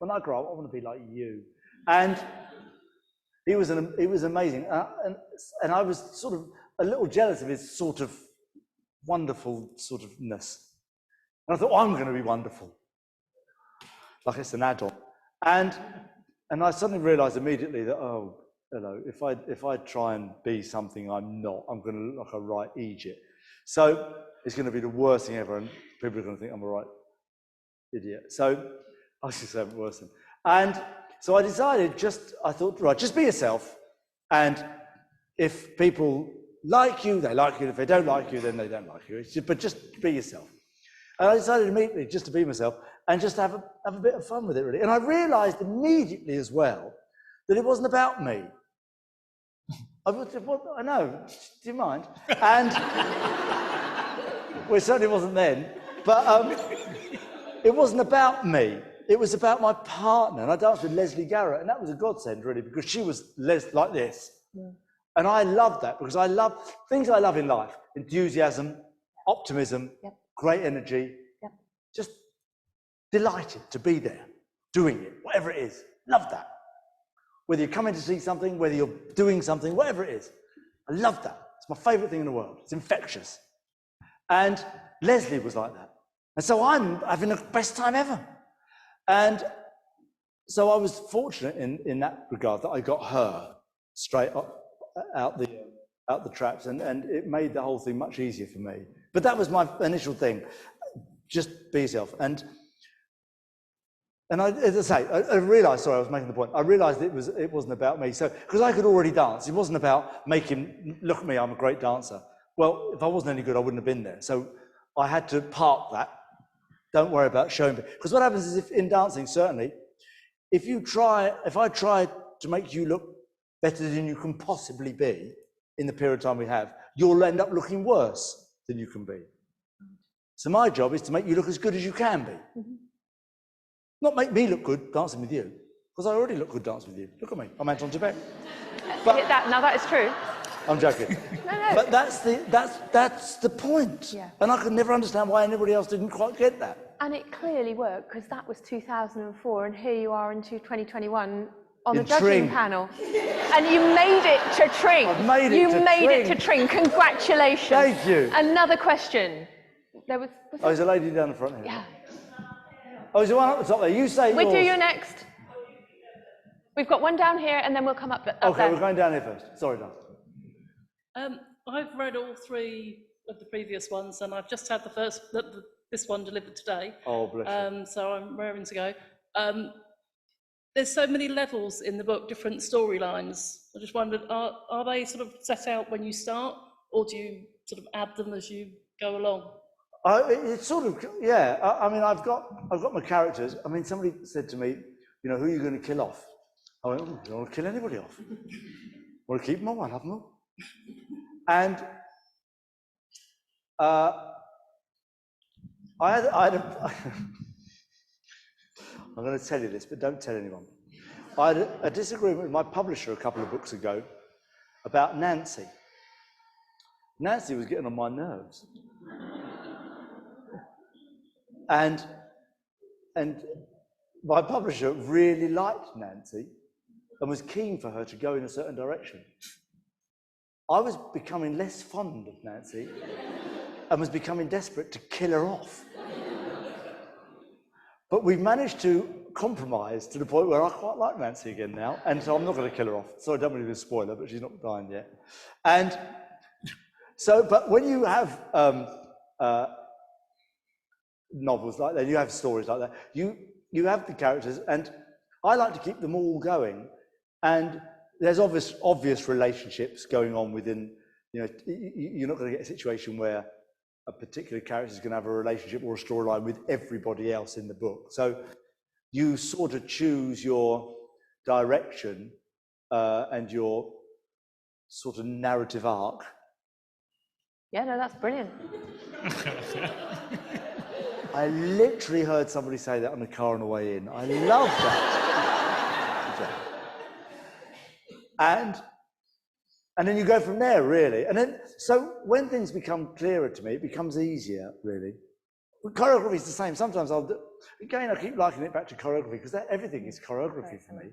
when I grow up, I want to be like you. And he was amazing. And I was sort of a little jealous of his sort of wonderful sort ofness. And I thought, I'm going to be wonderful. Like it's an add-on. And I suddenly realized immediately that, oh, if I try and be something I'm not, I'm going to look like a right idiot. So it's going to be the worst thing ever, and people are going to think I'm a right idiot. So I was just having worse. And so I decided, I thought, right, just be yourself. And if people like you, they like you. If they don't like you, then they don't like you. But just be yourself. And I decided immediately just to be myself and just have a bit of fun with it, really. And I realized immediately as well that it wasn't about me. I know, do you mind? And well, it certainly wasn't then, but it wasn't about me. It was about my partner. And I danced with Leslie Garrett, and that was a godsend, really, because she was like this. Yeah. And I loved that, because I love things I love in life: enthusiasm, optimism, yep. Great energy, yep. Just delighted to be there, doing it, whatever it is. Love that. Whether you're coming to see something, whether you're doing something, whatever it is. I love that. It's my favorite thing in the world. It's infectious. And Leslie was like that. And so I'm having the best time ever. And so I was fortunate in that regard that I got her straight up, out the traps, and it made the whole thing much easier for me. But that was my initial thing. Just be yourself. And as I say, I realised, sorry, I was making the point, I realised it wasn't about me. So, because I could already dance, it wasn't about making, look at me, I'm a great dancer. Well, if I wasn't any good, I wouldn't have been there. So I had to park that. Don't worry about showing me. Because what happens is, if in dancing, certainly, if I try to make you look better than you can possibly be in the period of time we have, you'll end up looking worse than you can be. So my job is to make you look as good as you can be. Mm-hmm. Not make me look good dancing with you, because I already look good dancing with you. Look at me, I'm Anton Du Beke. But that is true. I'm joking. No. But that's the point. Yeah. And I could never understand why anybody else didn't quite get that. And it clearly worked, because that was 2004, and here you are into 2021 on the judging panel. And you made it to Tring. I've made it You made it to Tring. Congratulations. Thank you. Another question. There's a lady down the front here. Yeah. Oh, there's one up the top there. You say We'll do you next. We've got one down here, and then we'll come up there. Okay, we're going down here first. Sorry, Dan. I've read all three of the previous ones, and I've just had this one delivered today. Oh, bless you. So I'm raring to go. There's so many levels in the book, different storylines. I just wondered, are they sort of set out when you start, or do you sort of add them as you go along? It's sort of, yeah. I mean, I've got my characters. I mean, somebody said to me, who are you going to kill off? I went, I don't want to kill anybody off. I want to keep them all, I love them all. And I'm going to tell you this, but don't tell anyone. I had a disagreement with my publisher a couple of books ago about Nancy. Nancy was getting on my nerves. And my publisher really liked Nancy and was keen for her to go in a certain direction. I was becoming less fond of Nancy and was becoming desperate to kill her off. But we've managed to compromise to the point where I quite like Nancy again now, and so I'm not going to kill her off. So I don't want to be a spoiler, but she's not dying yet. And so, but when you have novels like that, you have stories like that, you have the characters, and I like to keep them all going. And there's obvious relationships going on within, you're not going to get a situation where a particular character is going to have a relationship or a storyline with everybody else in the book. So you sort of choose your direction and your sort of narrative arc. Yeah, no, that's brilliant. I literally heard somebody say that on the car on the way in. I love that. And then you go from there, really. And then, so when things become clearer to me, it becomes easier, really. Choreography is the same. Sometimes again, I keep likening it back to choreography because everything is choreography for me.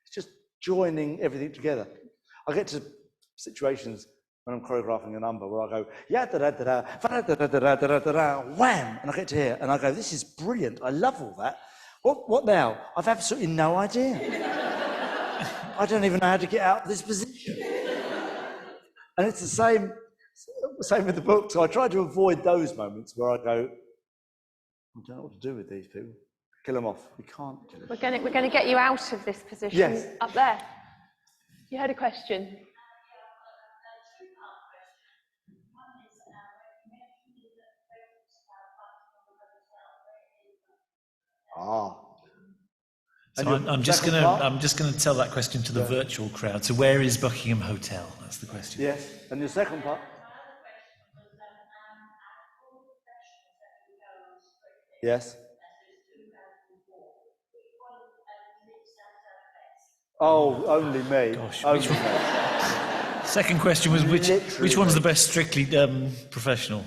It's just joining everything together. I get to situations when I'm choreographing a number where I go, yeah, da da da da, da da da da da da da, wham, and I get to here and I go, this is brilliant. I love all that. What now? I've absolutely no idea. I don't even know how to get out of this position. And it's the same with the book. So I try to avoid those moments where I go, I don't know what to do with these people. Kill them off. We can't kill them. We're going to get you out of this position. Yes. Up there. You had a question. So I'm just going to tell that question to the virtual crowd. So where is Buckingham Hotel? That's the question. Yes. And your second part? Yes. Oh, only me. Gosh, only me. Second question was which one's the best Strictly professional?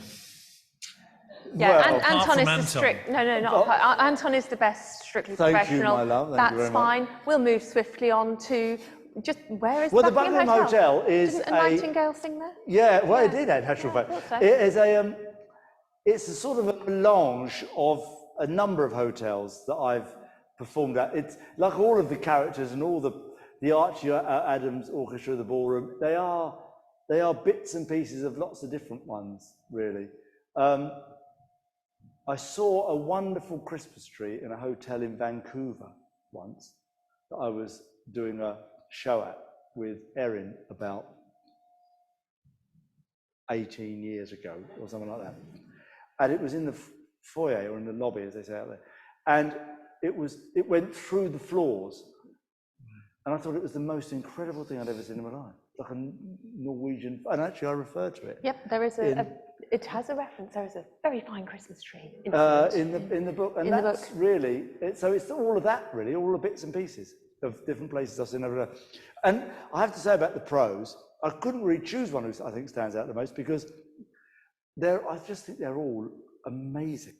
Yeah, Well, Anton is from the strict. No, not Oh. Anton is the best Strictly Thank you, professional. my love. Thank you That's very much. fine. We'll move swiftly on to just where is Well, the Buckingham Buckingham Hotel is Didn't a nightingale sing there? Yeah, well, it did, actual fact. thought so. It is it's a sort of a melange of a number of hotels that I've performed at. It's like all of the characters and all the Archie Adams Orchestra, the ballroom. They are bits and pieces of lots of different ones, really. I saw a wonderful Christmas tree in a hotel in Vancouver once that I was doing a show at with Erin about 18 years ago or something like that. And it was in the foyer or in the lobby, as they say out there. And it went through the floors. And I thought it was the most incredible thing I'd ever seen in my life. Like a Norwegian, and actually I referred to it. Yep, there is it has a reference. There is a very fine Christmas tree in the book, and in the that's book. really so. It's all of that, really, all the bits and pieces of different places I've seen over there. And I have to say about the pros, I couldn't really choose one who I think stands out the most because I just think they're all amazing.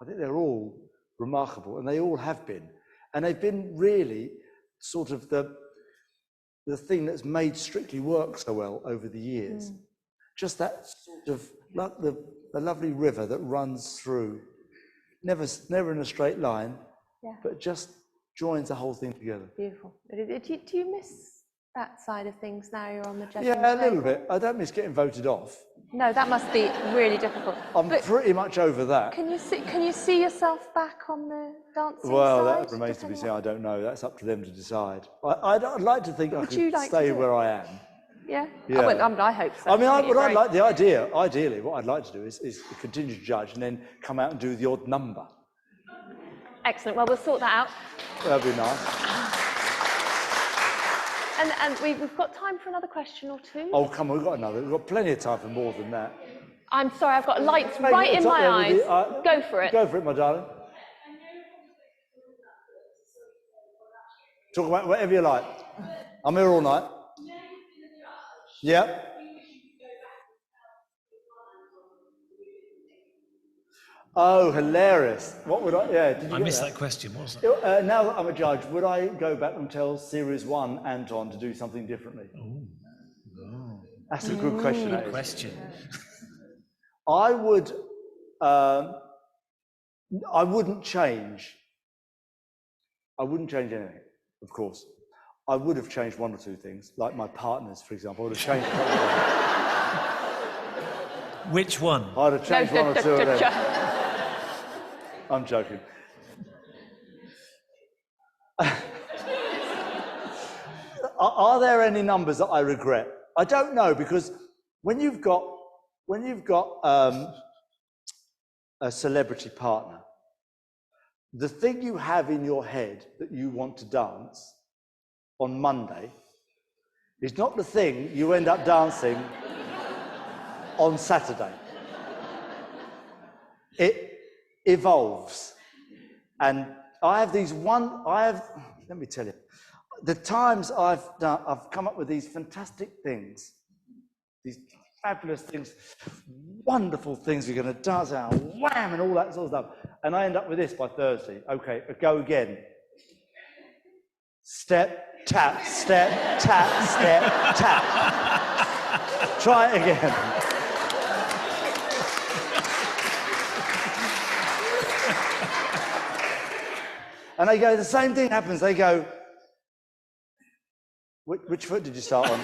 I think they're all remarkable, and they all have been, and they've been really sort of the thing that's made Strictly work so well over the years. Just that sort of like the lovely river that runs through, never in a straight line, but just joins the whole thing together. Beautiful. Do you miss that side of things now you're on the judging Yeah, a little table? bit. I don't miss getting voted off. No, that must be really difficult. I'm pretty much over that. Can you see yourself back on the dancing Well, side? that remains to be depending seen. on- I don't know. That's up to them to decide. I'd like to think I Would you could like to stay do it? where I am. Yeah? Yeah. I hope so. I mean, think you're great. ideally, what I'd like to do is continue to judge and then come out and do the odd number. Excellent. Well, we'll sort that out. That'd be nice. And we've got time for another question or two. Oh, come on, we've got plenty of time for more than that. I'm sorry, I've got lights Maybe right at in the top my there eyes. with the, Go for it. Go for it, my darling. Talk about whatever you like. I'm here all night. Yeah. Oh, hilarious. What would I, yeah, did you I get missed that? that question. What was that? Now that I'm a judge, would I go back and tell Series 1 Anton to do something differently? That's a good question. that Good is. question. I wouldn't change. I wouldn't change anything, of course. I would have changed one or two things, like my partners, for example. I would have changed a couple of them. Which one? I'd have changed one or two of them. I'm joking. Are there any numbers that I regret? I don't know, because when you've got a celebrity partner, the thing you have in your head that you want to dance on Monday is not the thing you end up dancing on Saturday. It evolves. And let me tell you, the times I've come up with these fantastic things, these fabulous things, wonderful things we're going to dance out, wham, and all that sort of stuff. And I end up with this by Thursday. Okay, go again. Step, tap, step, tap, step, tap. Try it again. And they go, the same thing happens. They go, which foot did you start on?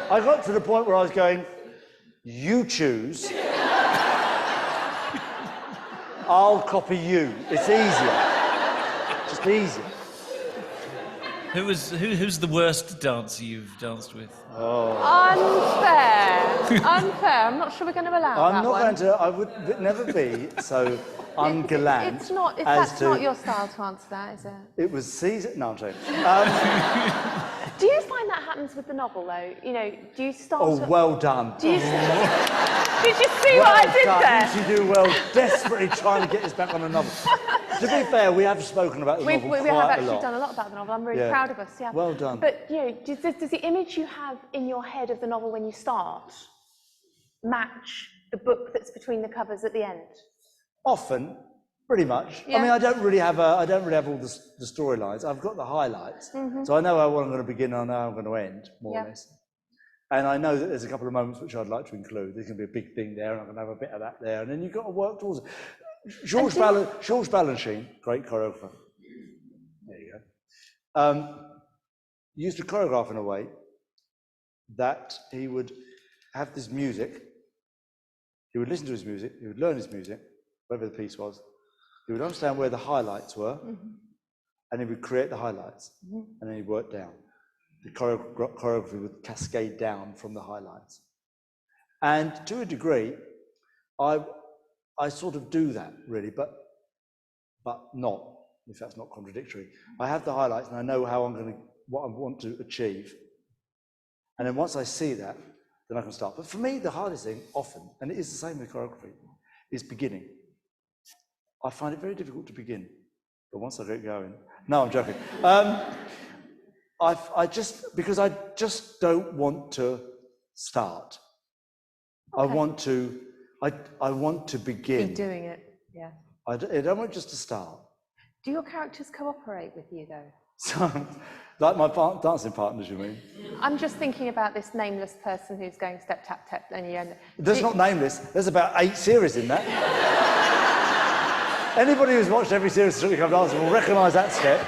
I got to the point where I was going, you choose. I'll copy you. It's easier. Just easier. Who's the worst dancer you've danced with? Unfair. Unfair. I'm not sure we're going to allow I'm that not one. going to, I would never be so ungallant. It's not, if as that's to, not your style to answer that, is it? It was Caesar. No, I'm joking. Do you find that happens with the novel, though? You know, do you start... Oh, well done. Do you... Did you see what I did there? You do well, desperately trying to get this back on a novel. To be fair, we have spoken about the novel We quite have a actually lot. done a lot about the novel. I'm really proud of us, yeah. Well done. But, you know, does the image you have in your head of the novel when you start match the book that's between the covers at the end? Often, pretty much. Yeah. I mean, I don't really have all the storylines. I've got the highlights, so I know how I'm going to begin and I know how I'm going to end, more or less. And I know that there's a couple of moments which I'd like to include. There's going to be a big thing there, and I'm going to have a bit of that there, and then you've got to work towards it. Georges Balanchine, great choreographer. There you go. Used to choreograph in a way that he would have this music. He would listen to his music. He would learn his music, whatever the piece was. He would understand where the highlights were, and he would create the highlights, and then he'd work down. The choreography would cascade down from the highlights. And to a degree, I sort of do that, really, but not, if that's not contradictory. I have the highlights, and I know what I want to achieve. And then once I see that, then I can start. But for me, the hardest thing, often, and it is the same with choreography, is beginning. I find it very difficult to begin, but once I get going, no, I'm joking. Because I just don't want to start. Okay. I want to begin. Be doing it, yeah. I don't want just to start. Do your characters cooperate with you, though? So, like my dancing partners, you mean? I'm just thinking about this nameless person who's going step, tap, tap, and you end. That's not nameless. There's about 8 series in that. Anybody who's watched every series of Strictly Come Dancing will recognise that step.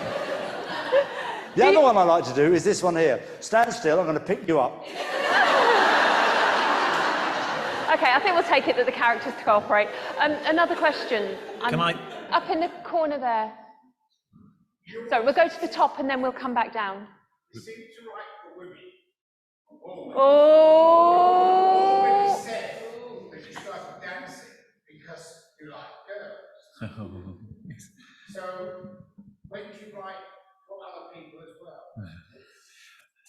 The other one I like to do is this one here. Stand still, I'm going to pick you up. Okay, I think we'll take it that the characters cooperate. Another question. Can I? Up in the corner there. So we'll go to the top and then we'll come back down. You seem to write for women. Oh! Women said that you started dancing because you like girls. So when did you write for other people as well?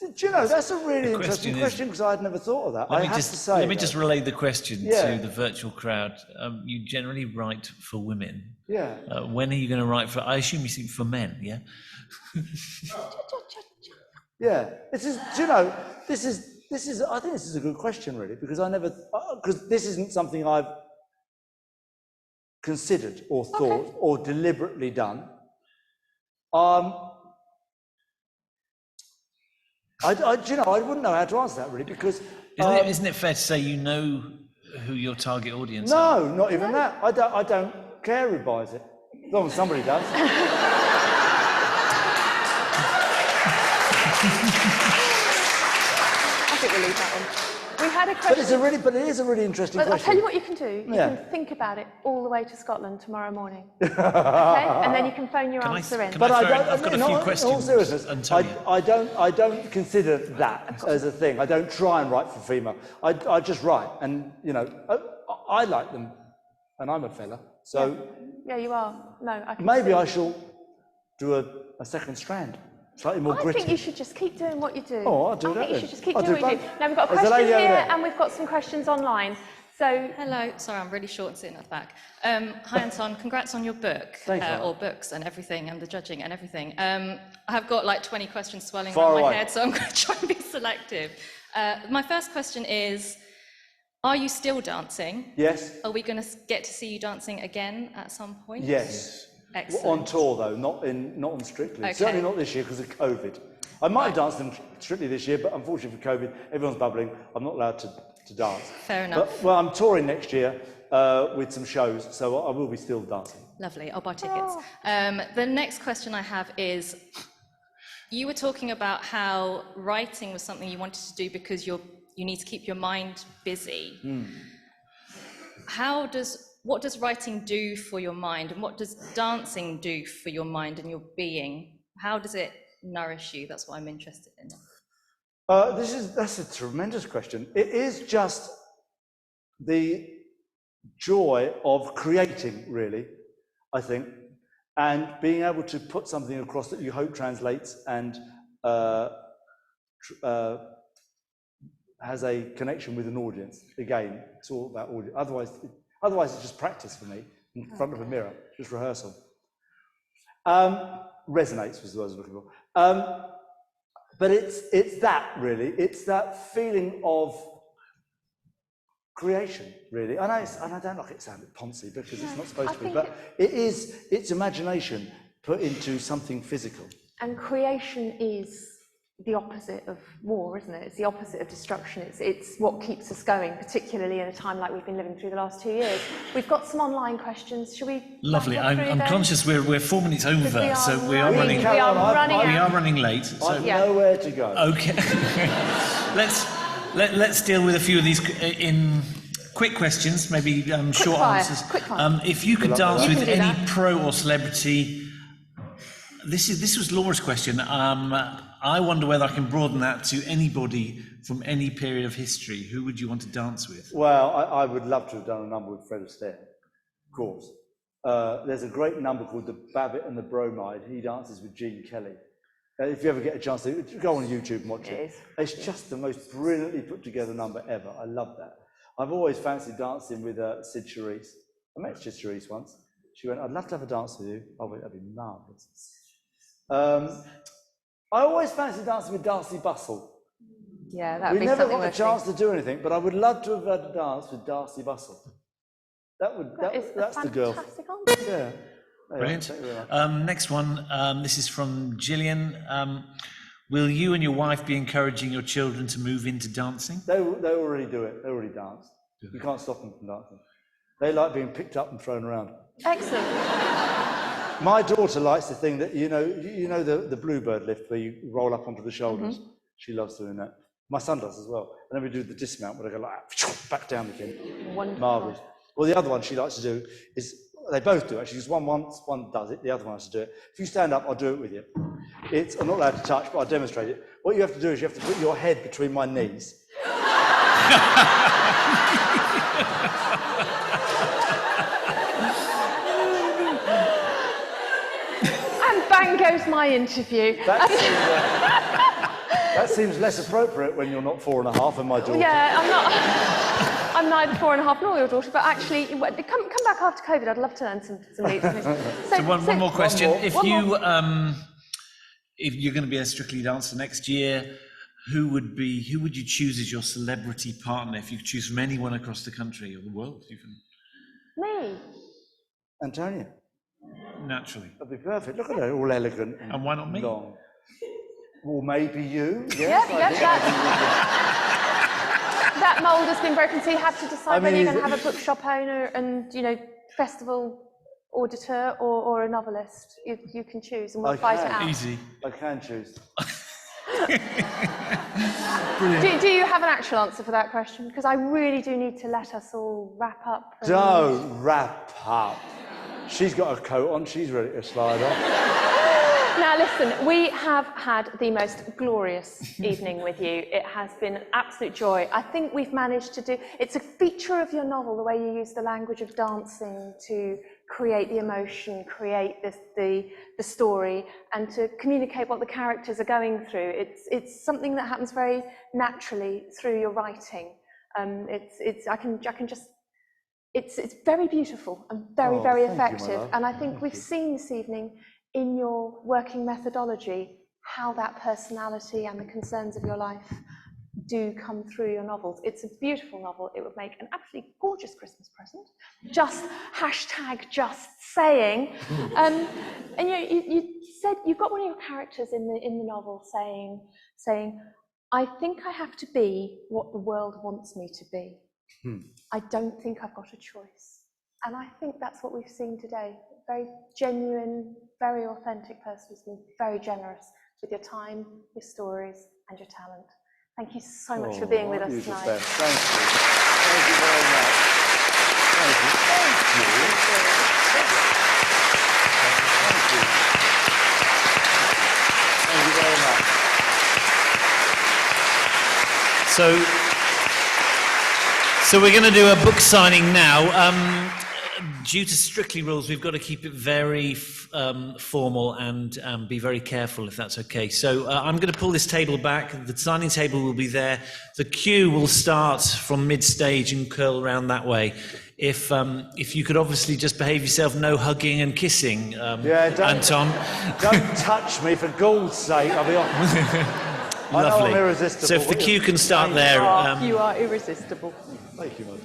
Do you know, that's a really interesting question because I'd never thought of that. Let me just relay the question to the virtual crowd. You generally write for women. Yeah. When are you going to write for? I assume you think for men. Yeah. Yeah. This is. Do you know? This is. I think this is a good question, really, because because this isn't something I've considered or thought or deliberately done. I wouldn't know how to answer that really because isn't it fair to say you know who your target audience are? No, not even that. I don't care who buys it, as long as somebody does. I think we'll leave that one. We had a question. But it is a really interesting question. I'll tell you what you can do. You can think about it all the way to Scotland tomorrow morning. Okay? And then you can phone your answer in. But I've got a few questions. In all seriousness, I don't consider that as a thing. I don't try and write for female. I just write, and I like them, and I'm a fella. So yeah, you are. No, I can maybe see. I shall do a second strand. Slightly more gritty. I think you should just keep doing what you do. Oh, I'll do that. I think you then. should just keep I'll doing what you both. do. Now we've got a There's question lady over here, there. and we've got some questions online. So hello, sorry, I'm really short and sitting at the back. Hi, Anton, congrats on your book, or books and everything, and the judging and everything. I've got like 20 questions swelling around my head, so I'm going to try and be selective. My first question is, are you still dancing? Yes. Are we going to get to see you dancing again at some point? Yes. Excellent. On tour though, not on Strictly. Okay. Certainly not this year because of COVID. I might have danced in Strictly this year, but unfortunately for COVID, everyone's bubbling. I'm not allowed to dance. Fair enough. But, well, I'm touring next year with some shows, so I will be still dancing. Lovely, I'll buy tickets. The next question I have is, you were talking about how writing was something you wanted to do because you need to keep your mind busy. What does writing do for your mind, and what does dancing do for your mind and your being? How does it nourish you? That's what I'm interested in. That's a tremendous question. It is just the joy of creating, really, I think, and being able to put something across that you hope translates and has a connection with an audience. Again, it's all about audience. Otherwise it's just practice for me in front of a mirror, just rehearsal. Resonates was the word I was looking for. But it's that, really. It's that feeling of creation, really. And I don't like it sounding poncy because it's not supposed to be, but it's imagination put into something physical. And creation is the opposite of war, isn't it? It's the opposite of destruction. It's what keeps us going, particularly in a time like we've been living through the last 2 years. We've got some online questions. Shall we? Lovely. I'm conscious we're 4 minutes over, so we are running. We are running late. So. I've nowhere to go. Okay. Let's deal with a few of these in quick questions, maybe short answers. Quick fire. If you could dance with any pro or celebrity, this was Laura's question. I wonder whether I can broaden that to anybody from any period of history. Who would you want to dance with? Well, I would love to have done a number with Fred Astaire, of course. There's a great number called The Babbitt and the Bromide. He dances with Gene Kelly. If you ever get a chance to go on YouTube and watch it. It's just the most brilliantly put together number ever. I love that. I've always fancied dancing with Sid Charisse. I met Sid Charisse once. She went, "I'd love to have a dance with you." I went, "That'd be marvellous." I always fancied dancing with Darcy Bustle. Yeah, that would be We something never got the chance to do anything, but I would love to have had a dance with Darcy Bustle. That's the girl. Fantastic answer. Yeah. Brilliant. Next one. This is from Gillian. Will you and your wife be encouraging your children to move into dancing? They already do it. They already dance. You can't stop them from dancing. They like being picked up and thrown around. Excellent. My daughter likes the thing that, you know the bluebird lift where you roll up onto the shoulders. She loves doing that. My son does as well. And then we do the dismount where they go like back down again. Wonderful. Marvellous. Well, the other one she likes to do is, they both do actually, because one does it, the other one has to do it. If you stand up, I'll do it with you. I'm not allowed to touch, but I'll demonstrate it. What you have to do is you have to put your head between my knees. Bang goes my interview. That seems less appropriate when you're not 4.5 and my daughter. Yeah, I'm not. I'm neither 4.5 nor your daughter, but actually, come back after COVID. I'd love to learn some leaps. So one more question. If you're going to be a Strictly dancer next year, who would you choose as your celebrity partner if you could choose from anyone across the country or the world even? Me. Antonia. Naturally. That'd be perfect. Look at her, all elegant. And why not me? Long. Well, maybe you. Yes, that mould has been broken, so you have to decide whether you're going to have a bookshop owner and, festival auditor or a novelist. You can choose, and we'll fight it out. Easy. I can choose. Do you have an actual answer for that question? Because I really do need to let us all wrap up. Don't wrap up. She's got a coat on, she's ready to slide on. Now listen, we have had the most glorious evening with you. It has been an absolute joy. I think we've managed to do, it's a feature of your novel, the way you use the language of dancing to create the emotion, create the story, and to communicate what the characters are going through. It's something that happens very naturally through your writing. It's very beautiful and very effective. And I think we've seen this evening in your working methodology how that personality and the concerns of your life do come through your novels. It's a beautiful novel. It would make an absolutely gorgeous Christmas present. Just hashtag just saying. And you said you've got one of your characters in the novel saying, I think I have to be what the world wants me to be. I don't think I've got a choice. And I think that's what we've seen today. Very genuine, very authentic person who's been very generous with your time, your stories, and your talent. Thank you so much for being with us tonight. Thank you. Thank you very much. Thank you. Thank you very much. So we're going to do a book signing now. Due to Strictly rules, we've got to keep it very formal and be very careful, if that's okay. So I'm going to pull this table back. The signing table will be there. The queue will start from mid-stage and curl around that way. If you could obviously just behave yourself, no hugging and kissing, Anton. Don't touch me, for Gauld's sake. I'll be honest. Lovely. I know I'm irresistible. So if the queue can start there. You are irresistible. Thank you, Mother.